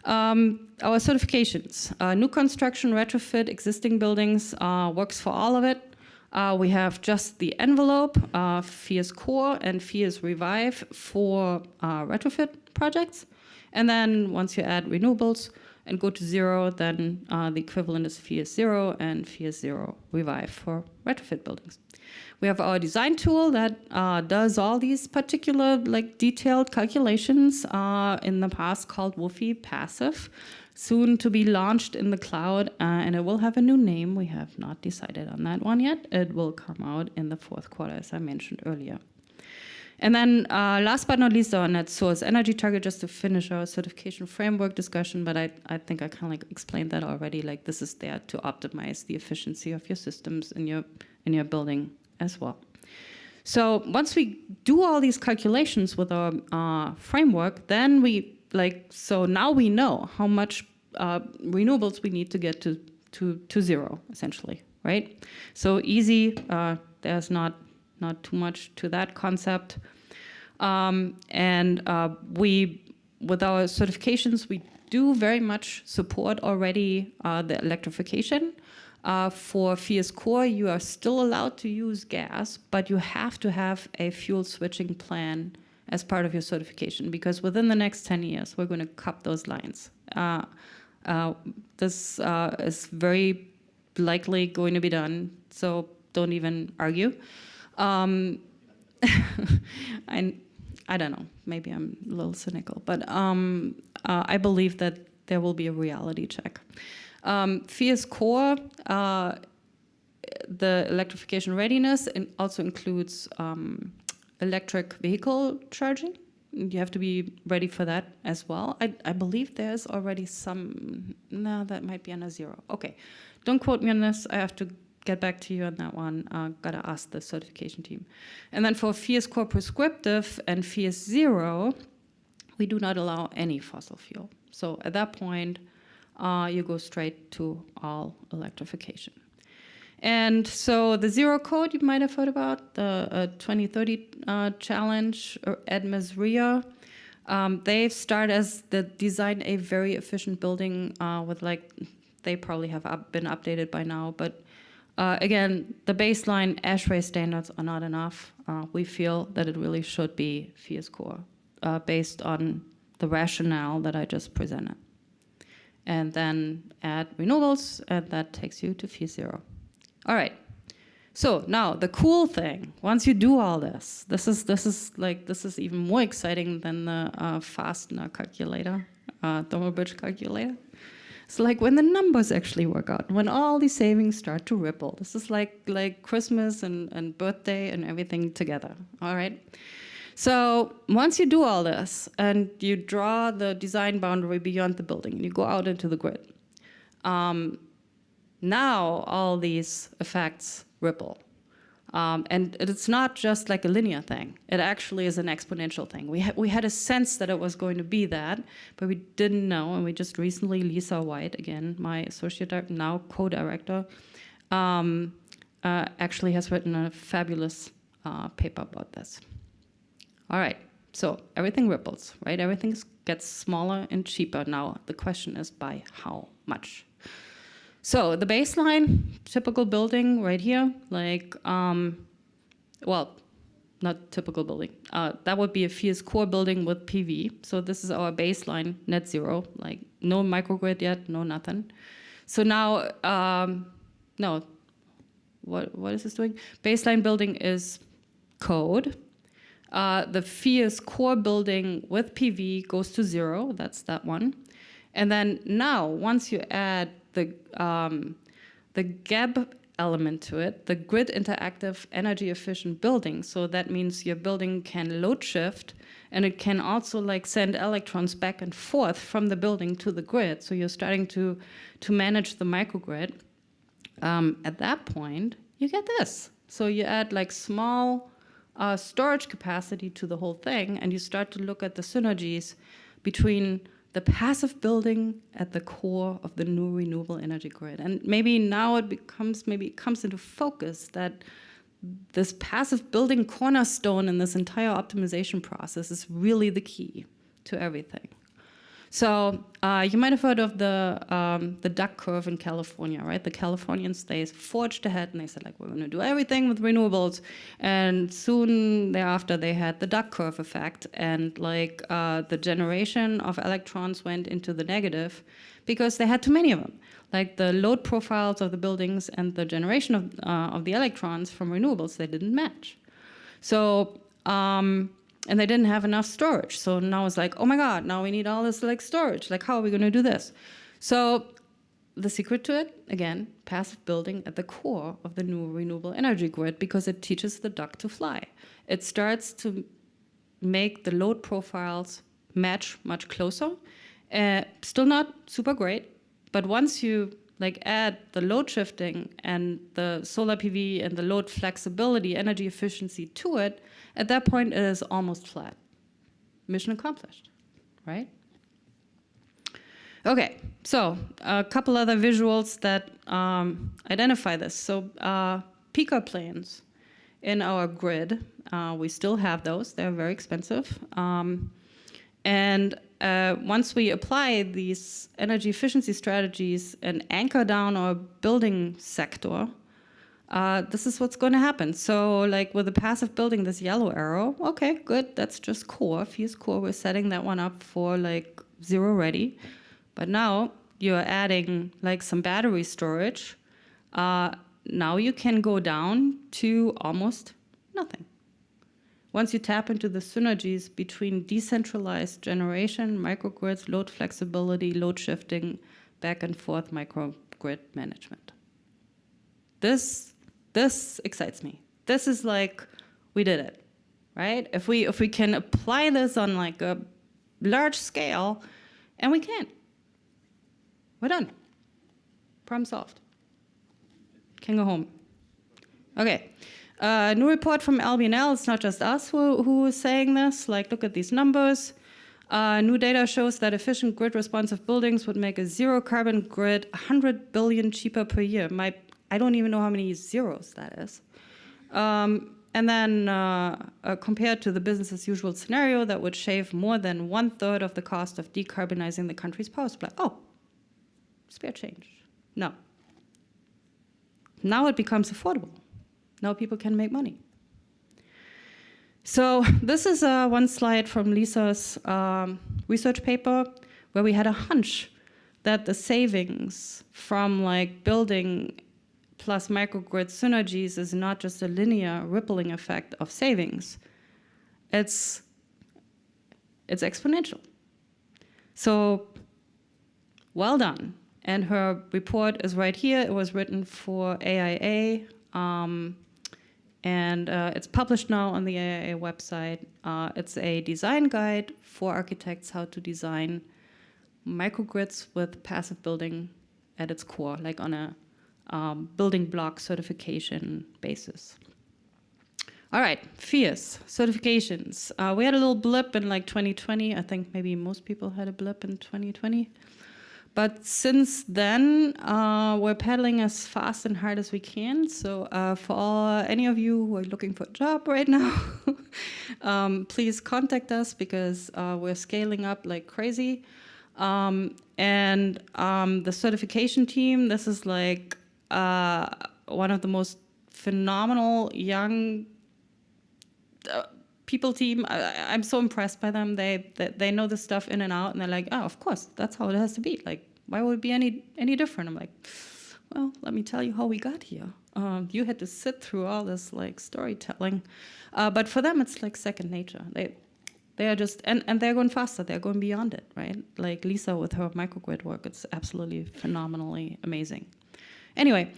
Our certifications, new construction, retrofit, existing buildings, works for all of it. We have just the envelope, Phius Core and Phius Revive for retrofit projects. And then once you add renewables and go to zero, then the equivalent is Phius Zero and Phius Zero Revive for retrofit buildings. We have our design tool that does all these particular like detailed calculations, in the past called Woofy Passive, soon to be launched in the cloud, and it will have a new name. We have not decided on that one yet. It will come out in the fourth quarter, as I mentioned earlier. And then last but not least, our net source energy target, just to finish our certification framework discussion, but I think I kind of like explained that already. Like this is there to optimize the efficiency of your systems in your building as well. So once we do all these calculations with our framework, then now we know how much renewables we need to get to zero, essentially, right? So easy, there's not too much to that concept. With our certifications, we do very much support already the electrification. For Phius Core, you are still allowed to use gas, but you have to have a fuel switching plan as part of your certification, because within the next 10 years, we're going to cut those lines. This is very likely going to be done, so don't even argue. I don't know, maybe I'm a little cynical, but I believe that there will be a reality check. Phius Core, the electrification readiness also includes electric vehicle charging. You have to be ready for that as well. I believe there's already some, no, that might be under zero. Okay, don't quote me on this. I have to get back to you on that one. Gotta ask the certification team. And then for Phius Core Prescriptive and Phius Zero, we do not allow any fossil fuel. So at that point, you go straight to all electrification. And so the Zero Code you might have heard about, the 2030 challenge, or EDMAS-RIA, they start as the design a very efficient building with they probably have been updated by now, but Again, the baseline ASHRAE standards are not enough. We feel that it really should be Phius core based on the rationale that I just presented. And then add renewables, and that takes you to Phius 0. All right. So now the cool thing, once you do all this, this is even more exciting than the Fastner calculator, thermal bridge calculator. It's like when the numbers actually work out, when all these savings start to ripple. This is like Christmas and birthday and everything together. All right. So once you do all this and you draw the design boundary beyond the building and you go out into the grid, now all these effects ripple. And it's not just like a linear thing. It actually is an exponential thing. We had a sense that it was going to be that, but we didn't know. And we just recently, Lisa White, again, my associate, now co-director, actually has written a fabulous paper about this. All right, so everything ripples, right? Everything gets smaller and cheaper. Now the question is by how much? So the baseline, typical building right here, like, well, not typical building. That would be a Phius core building with PV. So this is our baseline net zero, like no microgrid yet, no nothing. So now, no, what is this doing? Baseline building is code. The Phius core building with PV goes to 0, that's that one. And then now, once you add the GAB element to it, the grid interactive energy efficient building. So that means your building can load shift, and it can also like send electrons back and forth from the building to the grid. So you're starting to manage the microgrid. At that point, you get this. So you add like small storage capacity to the whole thing, and you start to look at the synergies between the passive building at the core of the new renewable energy grid. And maybe now it comes into focus that this passive building cornerstone in this entire optimization process is really the key to everything. So you might have heard of the duck curve in California, right? The Californians, they forged ahead and they said, like, we're going to do everything with renewables. And soon thereafter, they had the duck curve effect. And like the generation of electrons went into the negative because they had too many of them. Like the load profiles of the buildings and the generation of the electrons from renewables, they didn't match. So, and they didn't have enough storage. So now it's like, oh my God, now we need all this like storage. Like, how are we going to do this? So the secret to it, again, passive building at the core of the new renewable energy grid, because it teaches the duck to fly. It starts to make the load profiles match much closer. Still not super great, but once you like add the load shifting and the solar PV and the load flexibility, energy efficiency to it, at that point it is almost flat. Mission accomplished, right? Okay, so a couple other visuals that identify this. So peaker planes in our grid, we still have those. They're very expensive. And once we apply these energy efficiency strategies and anchor down our building sector, this is what's going to happen. So like with the passive building, this yellow arrow, okay, good, that's just core, Phius core. We're setting that one up for like 0 ready. But now you're adding like some battery storage. Now you can go down to almost nothing. Once you tap into the synergies between decentralized generation, microgrids, load flexibility, load shifting, back and forth microgrid management. This excites me. This is like, we did it, right? If we can apply this on like a large scale, and we can, we're done. Problem solved. Can go home. Okay. New report from LBNL. It's not just us who is saying this. Like, look at these numbers. New data shows that efficient grid-responsive buildings would make a zero-carbon grid 100 billion cheaper per year. I don't even know how many zeros that is. And then compared to the business-as-usual scenario, that would shave more than 1/3 of the cost of decarbonizing the country's power supply. Oh, spare change. No. now it becomes affordable. Now people can make money. So this is one slide from Lisa's research paper where we had a hunch that the savings from like building plus microgrid synergies is not just a linear rippling effect of savings. It's exponential. So well done. And her report is right here. It was written for AIA. And it's published now on the AIA website. It's a design guide for architects how to design microgrids with passive building at its core, like on a building block certification basis. All right, Phius, certifications. We had a little blip in like 2020. I think maybe most people had a blip in 2020. But since then, we're pedaling as fast and hard as we can. So for any of you who are looking for a job right now, please contact us because we're scaling up like crazy. And the certification team, this is like one of the most phenomenal young people team. I'm so impressed by them. They know this stuff in and out, and they're like, oh, of course, that's how it has to be. Like, why would it be any different? I'm like, well, let me tell you how we got here. You had to sit through all this like storytelling, but for them it's like second nature. They are just and they're going faster. They're going beyond it, right? Like Lisa with her microgrid work, it's absolutely phenomenally amazing. Anyway,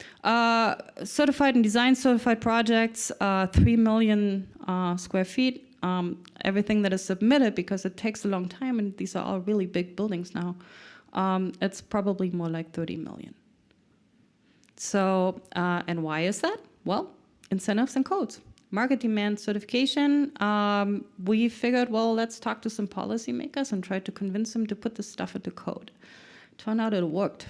certified and design certified projects, 3 million square feet. Everything that is submitted, because it takes a long time, and these are all really big buildings now, it's probably more like 30 million. So, and why is that? Well, incentives and codes. Market demand certification, we figured, well, let's talk to some policymakers and try to convince them to put this stuff into code. Turned out it worked.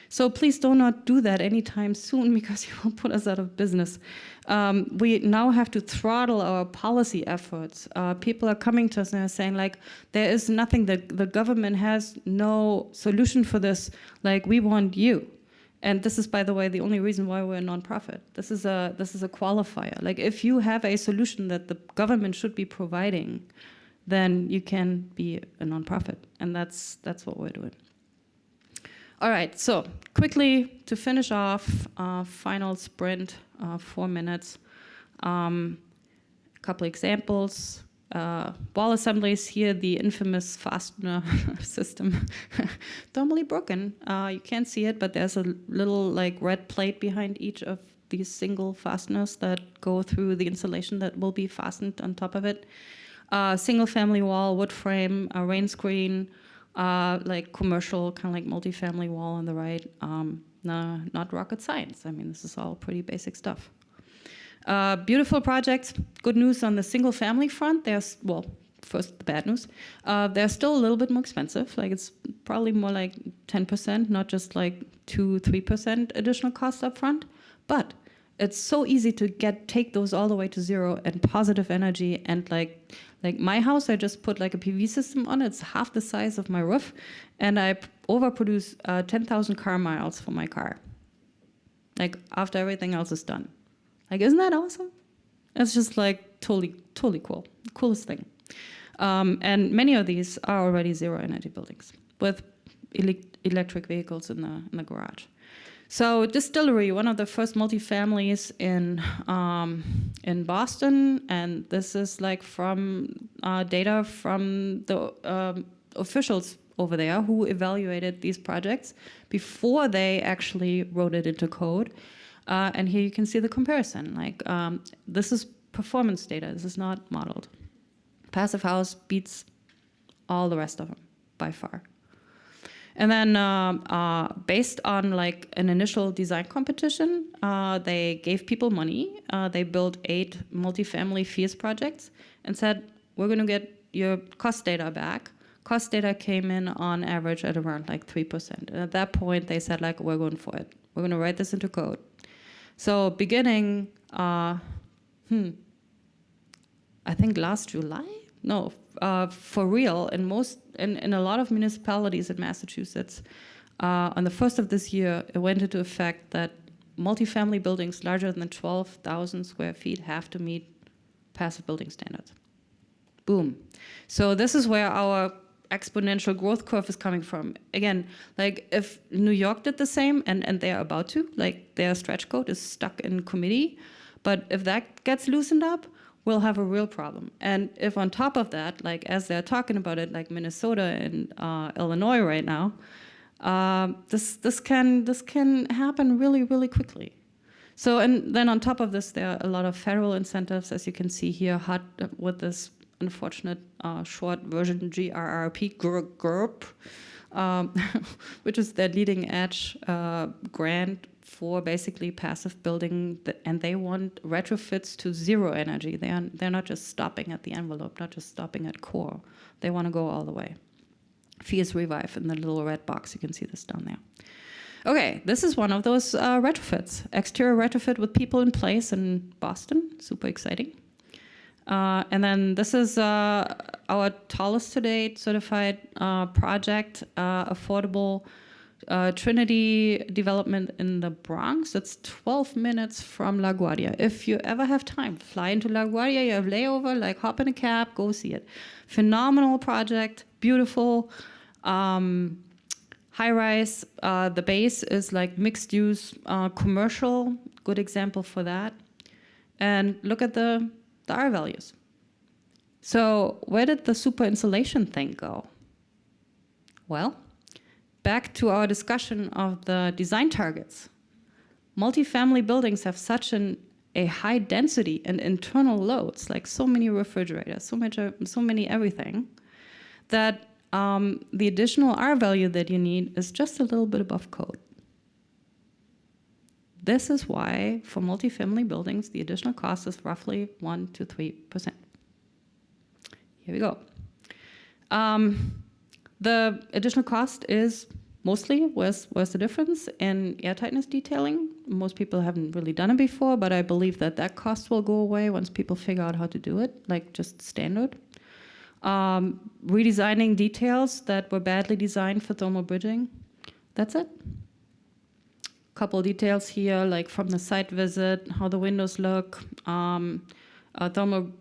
So please do not do that anytime soon because you will put us out of business. We now have to throttle our policy efforts. People are coming to us and are saying, like, there is nothing, the government has no solution for this, like, we want you. And this is, by the way, the only reason why we're a nonprofit. This is a qualifier. Like, if you have a solution that the government should be providing, then you can be a nonprofit. And that's what we're doing. All right, so quickly to finish off, final sprint, 4 minutes. Couple examples. Wall assemblies here, the infamous fastener system, totally broken. You can't see it, but there's a little like red plate behind each of these single fasteners that go through the insulation that will be fastened on top of it. Single family wall, wood frame, a rain screen, like commercial, kind of like multifamily wall on the right. No, not rocket science. I mean, this is all pretty basic stuff. Beautiful projects. Good news on the single family front. There's, well, first the bad news. They're still a little bit more expensive. Like it's probably more like 10%, not just like 2-3% additional cost up front. But it's so easy to take those all the way to zero and positive energy. And like my house, I just put like a PV system on it. It's half the size of my roof, and I overproduce 10,000 car miles for my car. Like after everything else is done. Like, isn't that awesome? It's just like totally cool. Coolest thing. And many of these are already zero energy buildings with electric vehicles in the garage. So Distillery, one of the first multifamilies in Boston, and this is like from data from the officials over there who evaluated these projects before they actually wrote it into code. And here you can see the comparison. Like this is performance data. This is not modeled. Passive house beats all the rest of them by far. And then based on like an initial design competition, they gave people money. They built 8 multifamily Phius projects and said, we're going to get your cost data back. Cost data came in on average at around like 3%. And at that point, they said like, we're going for it. We're going to write this into code. So beginning, I think last July? No, for real, in a lot of municipalities in Massachusetts, on the 1st of this year, it went into effect that multifamily buildings larger than 12,000 square feet have to meet passive building standards. Boom. So this is where our exponential growth curve is coming from. Again, like if New York did the same, and they're about to, like their stretch code is stuck in committee, but if that gets loosened up, we'll have a real problem. And if on top of that, like as they're talking about it, like Minnesota and Illinois right now, this can happen really, really quickly. So, and then on top of this, there are a lot of federal incentives, as you can see here, hot with this unfortunate short version GRRP, GRRP, which is their leading edge grant for basically passive building, and they want retrofits to zero energy. They're not just stopping at the envelope, not just stopping at core. They want to go all the way. Phius Revive in the little red box, you can see this down there. Okay, this is one of those retrofits. Exterior retrofit with people in place in Boston, super exciting. And then this is our tallest to date certified project, affordable Trinity development in the Bronx. It's 12 minutes from LaGuardia. If you ever have time, fly into LaGuardia, you have layover, like hop in a cab, go see it. Phenomenal project, beautiful, high-rise. The base is like mixed-use commercial, good example for that. And look at the R values. So where did the super insulation thing go? Well, back to our discussion of the design targets. Multifamily buildings have such a high density and internal loads, like so many refrigerators, so many everything, that the additional R value that you need is just a little bit above code. This is why, for multifamily buildings, the additional cost is roughly 1 to 3%. Here we go. The additional cost is mostly, where's the difference? In air tightness detailing. Most people haven't really done it before, but I believe that cost will go away once people figure out how to do it, like just standard. Redesigning details that were badly designed for thermal bridging. That's it. Couple details here, like from the site visit, how the windows look, thermal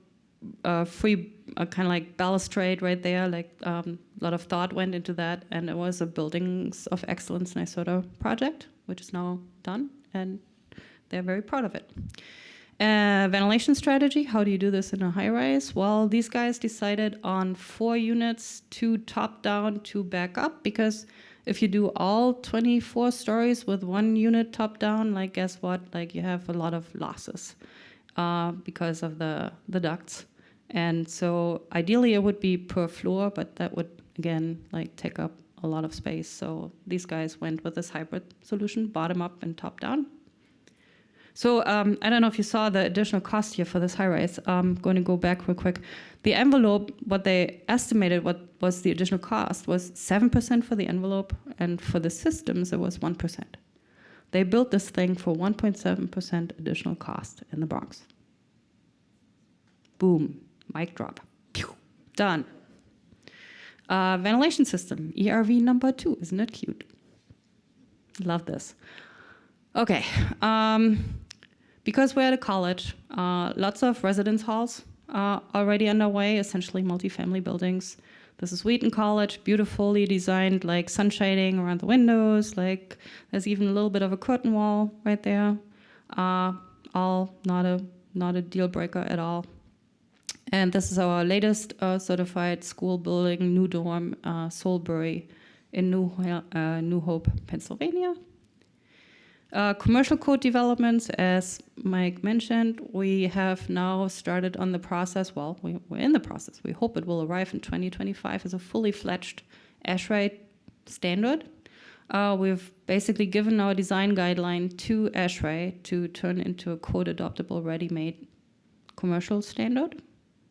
free kind of like balustrade right there, like a lot of thought went into that, and it was a Buildings of Excellence NYSERDA project, which is now done, and they're very proud of it. Ventilation strategy, how do you do this in a high-rise? Well, these guys decided on 4 units, 2 top-down, 2 back up, because if you do all 24 stories with 1 unit top down, like guess what? Like you have a lot of losses because of the ducts. And so ideally it would be per floor, but that would again like take up a lot of space. So these guys went with this hybrid solution, bottom up and top down. So I don't know if you saw the additional cost here for this high-rise. I'm going to go back real quick. The envelope, what they estimated what was the additional cost was 7% for the envelope, and for the systems, it was 1%. They built this thing for 1.7% additional cost in the Bronx. Boom, mic drop. Pew, done. Ventilation system, ERV number 2, isn't it cute? Love this. Okay, because we're at a college, lots of residence halls are already underway, essentially multifamily buildings. This is Wheaton College, beautifully designed, like sun shading around the windows, like there's even a little bit of a curtain wall right there. All not a deal breaker at all. And this is our latest certified school building, new dorm, Soulbury in New Hope, Pennsylvania. Commercial code developments, as Mike mentioned, we have now started on the process. Well, we're in the process. We hope it will arrive in 2025 as a fully fledged ASHRAE standard. We've basically given our design guideline to ASHRAE to turn into a code-adoptable, ready-made commercial standard.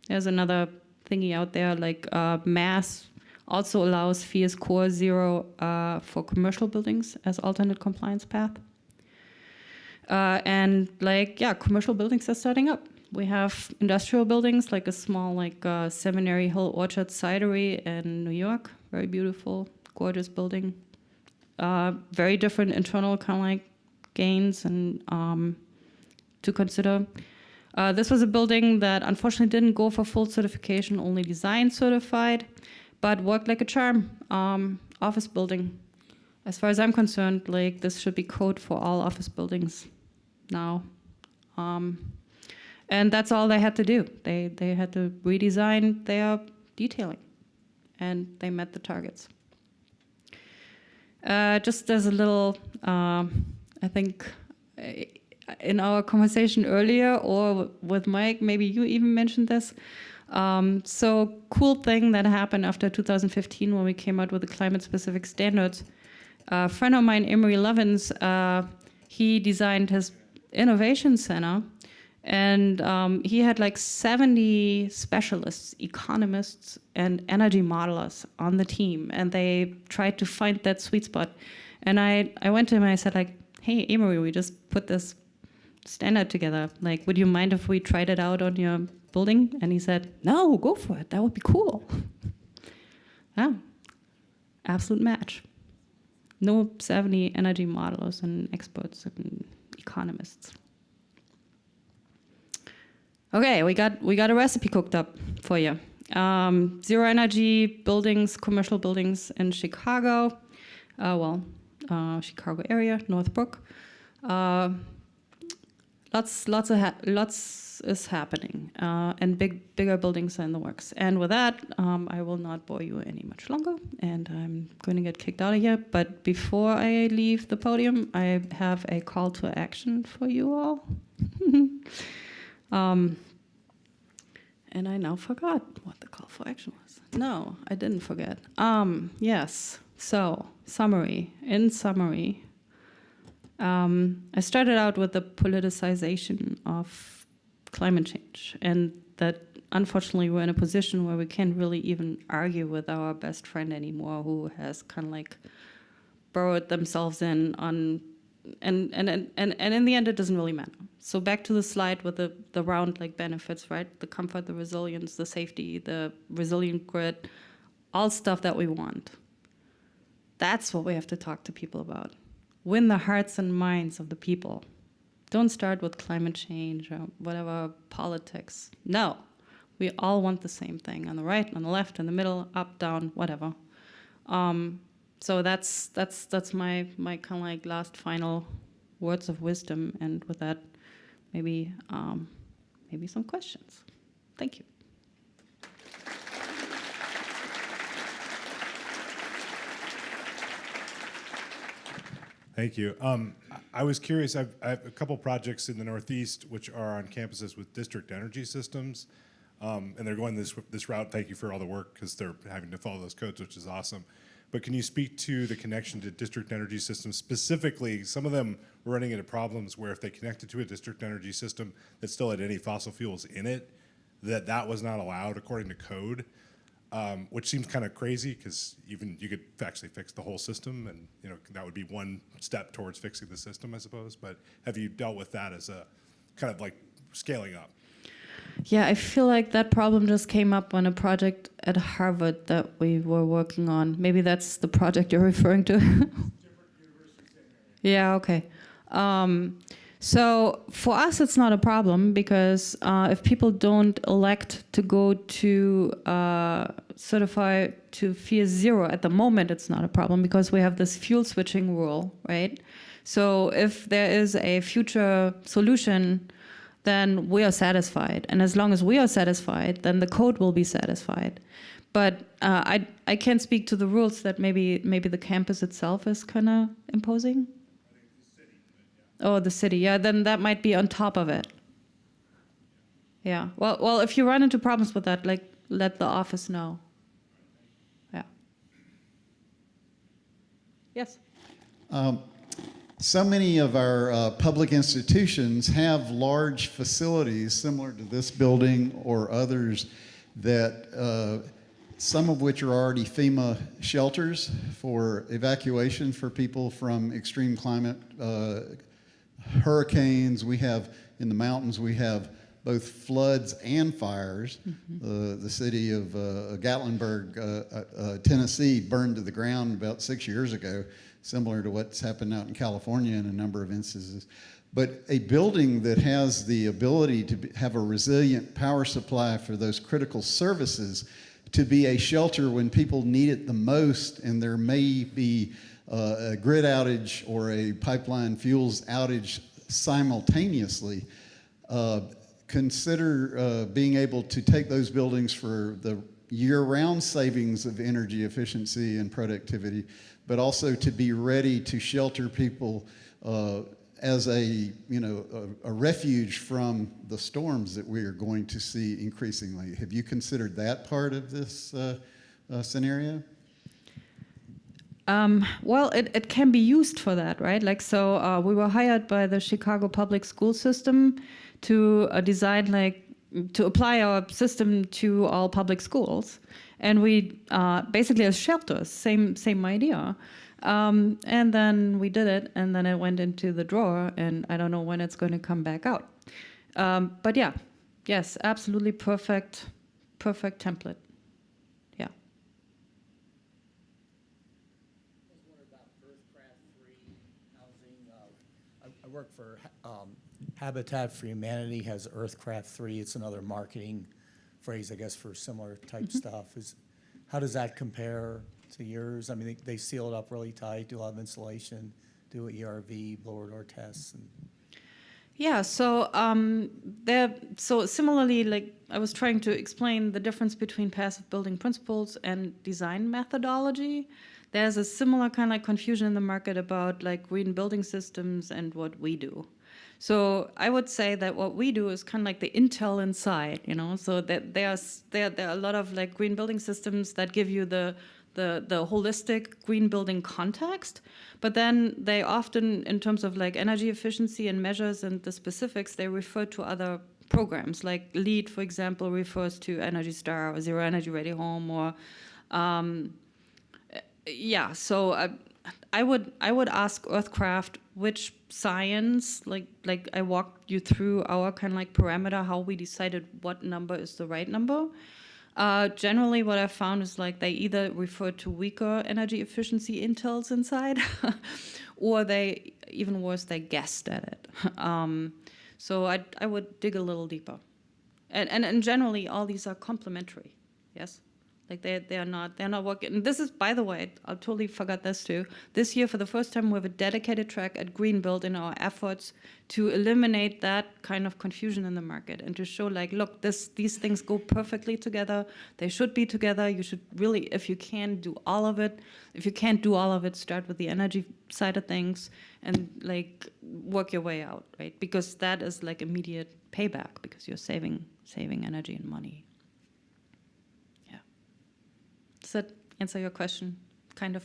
There's another thingy out there, like Mass also allows Phius Core 0 for commercial buildings as alternate compliance path. And like, yeah, commercial buildings are starting up. We have industrial buildings, like a small, like Seminary Hill Orchard Cidery in New York. Very beautiful, gorgeous building. Very different internal kind of like gains and to consider. This was a building that unfortunately didn't go for full certification, only design certified, but worked like a charm. Office building. As far as I'm concerned, like this should be code for all office buildings now. And that's all they had to do. They had to redesign their detailing, and they met the targets. Just as a little, I think, in our conversation earlier, or with Mike, maybe you even mentioned this. So cool thing that happened after 2015 when we came out with the climate-specific standards. A friend of mine, Emery Levins, he designed his innovation center, and he had like 70 specialists, economists, and energy modelers on the team, and they tried to find that sweet spot. And I went to him and I said, like, hey, Emery, we just put this standard together. Like, would you mind if we tried it out on your building? And he said, no, go for it. That would be cool. Yeah, absolute match. No 70 energy modelers and experts and economists. Okay, we got a recipe cooked up for you. Zero energy buildings, commercial buildings in Chicago. Chicago area, Northbrook. Lots is happening, and bigger buildings are in the works. And with that, I will not bore you any much longer, and I'm going to get kicked out of here. But before I leave the podium, I have a call to action for you all. And I now forgot what the call for action was. No, I didn't forget. Yes. So, summary. In summary, I started out with the politicization of climate change, and that unfortunately we're in a position where we can't really even argue with our best friend anymore, who has kind of like burrowed themselves in on, and in the end it doesn't really matter. So back to the slide with the round like benefits, right? The comfort, the resilience, the safety, the resilient grid, all stuff that we want. That's what we have to talk to people about. Win the hearts and minds of the people. Don't start with climate change or whatever politics. No, we all want the same thing, on the right, on the left, in the middle, up, down, whatever. So that's my kind of like last final words of wisdom, and with that, maybe some questions. Thank you. Thank you. I was curious, I have a couple projects in the Northeast which are on campuses with district energy systems, and they're going this route. Thank you for all the work, because they're having to follow those codes, which is awesome. But can you speak to the connection to district energy systems? Specifically, some of them were running into problems where if they connected to a district energy system that still had any fossil fuels in it, that was not allowed according to code. Which seems kind of crazy, because even you could actually fix the whole system, and that would be one step towards fixing the system, I suppose. But have you dealt with that as a kind of like scaling up? Yeah, I feel like that problem just came up on a project at Harvard that we were working on. Maybe that's the project you're referring to. Yeah, okay. So for us, it's not a problem, because if people don't elect to go to certify to Phius 0 at the moment, it's not a problem, because we have this fuel switching rule, right? So if there is a future solution, then we are satisfied. And as long as we are satisfied, then the code will be satisfied. But I can't speak to the rules that maybe the campus itself is kind of imposing. Oh, the city. Yeah, then that might be on top of it. Yeah. Well, if you run into problems with that, like, let the office know. Yeah. Yes. So many of our public institutions have large facilities similar to this building or others that some of which are already FEMA shelters for evacuation for people from extreme climate hurricanes. We have, in the mountains, we have both floods and fires. The city of Gatlinburg, Tennessee, burned to the ground about 6 years ago, similar to what's happened out in California in a number of instances. But a building that has the ability to have a resilient power supply for those critical services, to be a shelter when people need it the most, and there may be a grid outage or a pipeline fuels outage simultaneously, consider being able to take those buildings for the year-round savings of energy efficiency and productivity, but also to be ready to shelter people as a refuge from the storms that we are going to see increasingly. Have you considered that part of this scenario? Well, it can be used for that, right? Like, so we were hired by the Chicago public school system to design, like, to apply our system to all public schools. And we basically as shelters, same idea. And then we did it, and then it went into the drawer, and I don't know when it's going to come back out. But yeah, yes, absolutely perfect template. Yeah. I work for Habitat for Humanity, has Earthcraft 3. It's another marketing phrase, I guess, for similar type stuff. How does that compare to yours? I mean, they seal it up really tight, do a lot of insulation, do ERV, blower door tests. Yeah, so so similarly, like I was trying to explain the difference between passive building principles and design methodology. There's a similar kind of like confusion in the market about like green building systems and what we do. So I would say that what we do is kind of like the intel inside, so that there are a lot of like green building systems that give you the holistic green building context, but then they often, in terms of like energy efficiency and measures and the specifics, they refer to other programs. Like LEED, for example, refers to Energy Star or Zero Energy Ready Home, or yeah. So I would ask Earthcraft which science, like I walked you through our kind of like parameter, how we decided what number is the right number. Generally, what I found is like they either refer to weaker energy efficiency intels inside, or they, even worse, they guessed at it. So I would dig a little deeper, and generally all these are complementary. Yes, like they're not working. And this is, by the way, I totally forgot this too. This year, for the first time, we have a dedicated track at Greenbuild in our efforts to eliminate that kind of confusion in the market and to show, like, look, these things go perfectly together. They should be together. You should really, if you can, do all of it. If you can't do all of it, start with the energy side of things and like work your way out, right? Because that is like immediate payback because you're saving energy and money. Yeah. Does that answer your question? Kind of.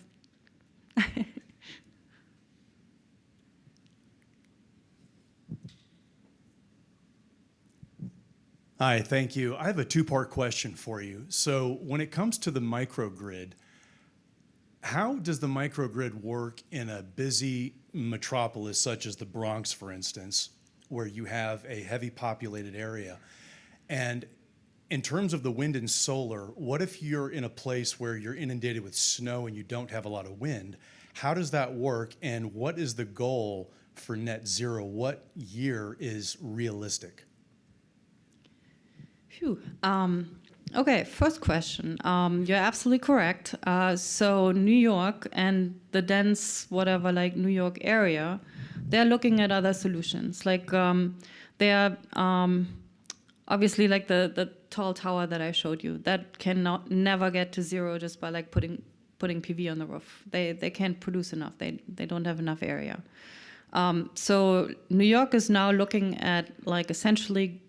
Hi, thank you. I have a two-part question for you. So when it comes to the microgrid, how does the microgrid work in a busy metropolis such as the Bronx, for instance, where you have a heavy populated area? And in terms of the wind and solar, what if you're in a place where you're inundated with snow and you don't have a lot of wind? How does that work, and what is the goal for net zero? What year is realistic? Phew. Okay, first question. You're absolutely correct. So New York and the dense, whatever, like New York area, they're looking at other solutions. Like they're obviously like the tall tower that I showed you, that cannot never get to zero just by like putting PV on the roof. They can't produce enough. They don't have enough area. So New York is now looking at like essentially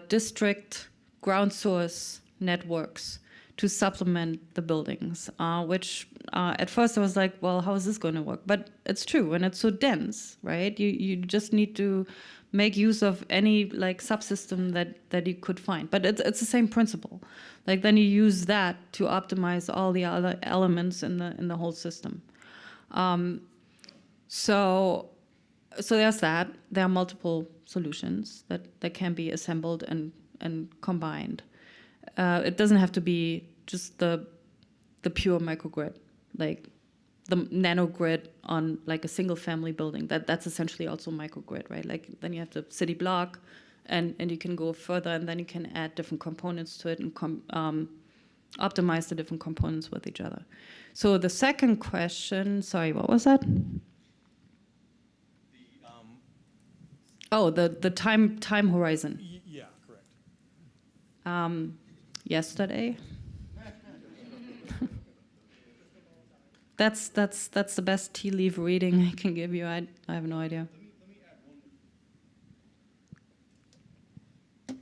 district ground source networks to supplement the buildings, which at first I was like, well, how is this going to work? But it's true, and it's so dense, right? You just need to make use of any like subsystem that you could find. But it's the same principle. Like then you use that to optimize all the other elements in the whole system. So So there's that. There are multiple solutions that can be assembled and combined. It doesn't have to be just the pure microgrid, like the nanogrid on like a single family building. That's essentially also microgrid, right? Like then you have the city block, and you can go further, and then you can add different components to it and optimize the different components with each other. So the second question, sorry, what was that? The time horizon. Yeah, correct. Yesterday. That's the best tea leaf reading I can give you. I have no idea. Let me add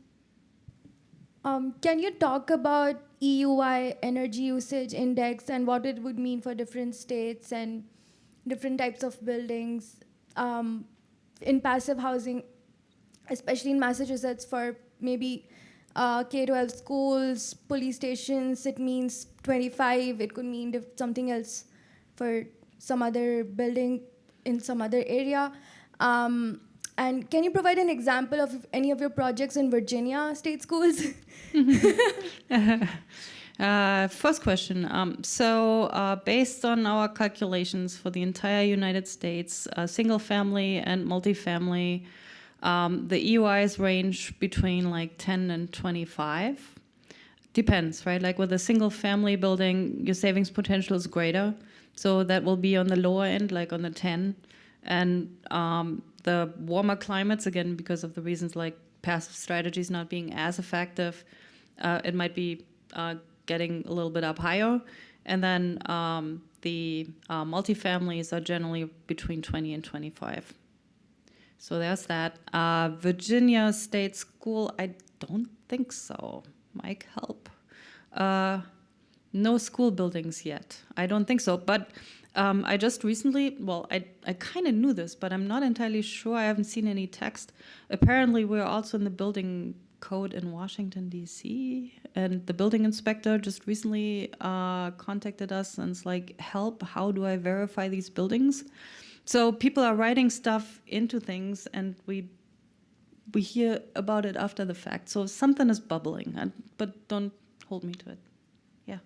one. Can you talk about EUI, energy usage index, and what it would mean for different states and different types of buildings in passive housing, especially in Massachusetts for maybe K-12 schools, police stations? It means 25. It could mean something else for some other building in some other area. And can you provide an example of any of your projects in Virginia state schools? First question. Based on our calculations for the entire United States, single family and multifamily, the EUIs range between like 10 and 25. Depends, right? Like with a single family building, your savings potential is greater. So that will be on the lower end, like on the 10. And the warmer climates, again, because of the reasons like passive strategies not being as effective, it might be getting a little bit up higher. And then the multifamilies are generally between 20 and 25. So there's that. Virginia State School, I don't think so. Mike, help. No school buildings yet. I don't think so. But I just recently, I kind of knew this, but I'm not entirely sure. I haven't seen any text. Apparently, we're also in the building code in Washington, D.C. And the building inspector just recently contacted us and it's like, help, how do I verify these buildings? So people are writing stuff into things and we hear about it after the fact. So something is bubbling, but don't hold me to it. Yeah.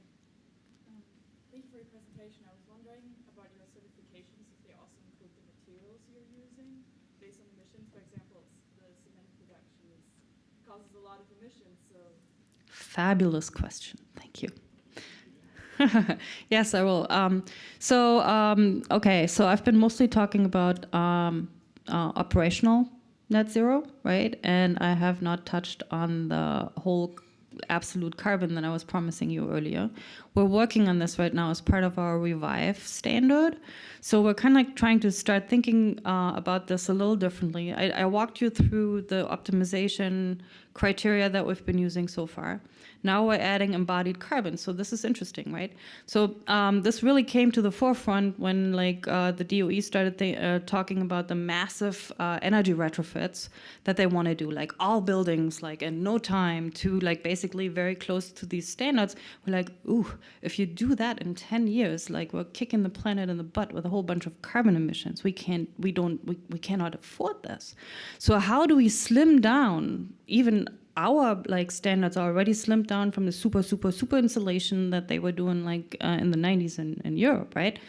Thank you for your presentation. I was wondering about your certifications, if they also include the materials you're using based on emissions. For example, the cement production causes a lot of emissions. So. Fabulous question. Thank you. Yes, I will. Okay, so I've been mostly talking about operational net zero, right? And I have not touched on the whole absolute carbon that I was promising you earlier. We're working on this right now as part of our Revive standard. So we're kind of like trying to start thinking about this a little differently. I walked you through the optimization criteria that we've been using so far. Now we're adding embodied carbon. So this is interesting, right? So this really came to the forefront when the DOE started talking about the massive energy retrofits that they want to do, like all buildings, like in no time to like basically very close to these standards. We're like, ooh, if you do that in 10 years, like we're kicking the planet in the butt with a whole bunch of carbon emissions. We cannot afford this. So how do we slim down even our standards are already slimmed down from the super insulation that they were doing in the 90s in Europe, right?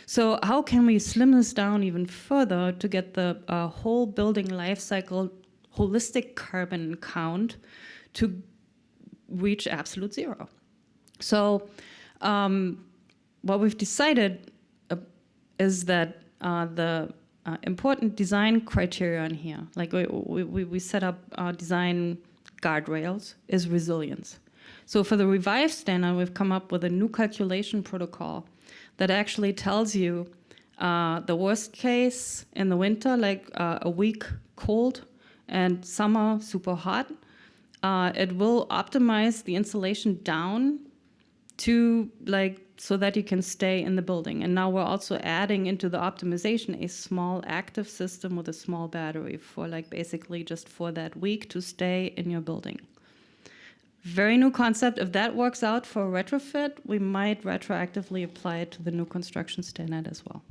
So how can we slim this down even further to get the whole building life cycle holistic carbon count to reach absolute zero? So what we've decided is that the important design criteria in here, like we set up design guardrails, is resilience. So for the Revive standard, we've come up with a new calculation protocol that actually tells you the worst case in the winter, like a week cold and summer super hot. It will optimize the insulation down to so that you can stay in the building. And now we're also adding into the optimization a small active system with a small battery for basically just for that week to stay in your building. Very new concept. If that works out for a retrofit, we might retroactively apply it to the new construction standard as well.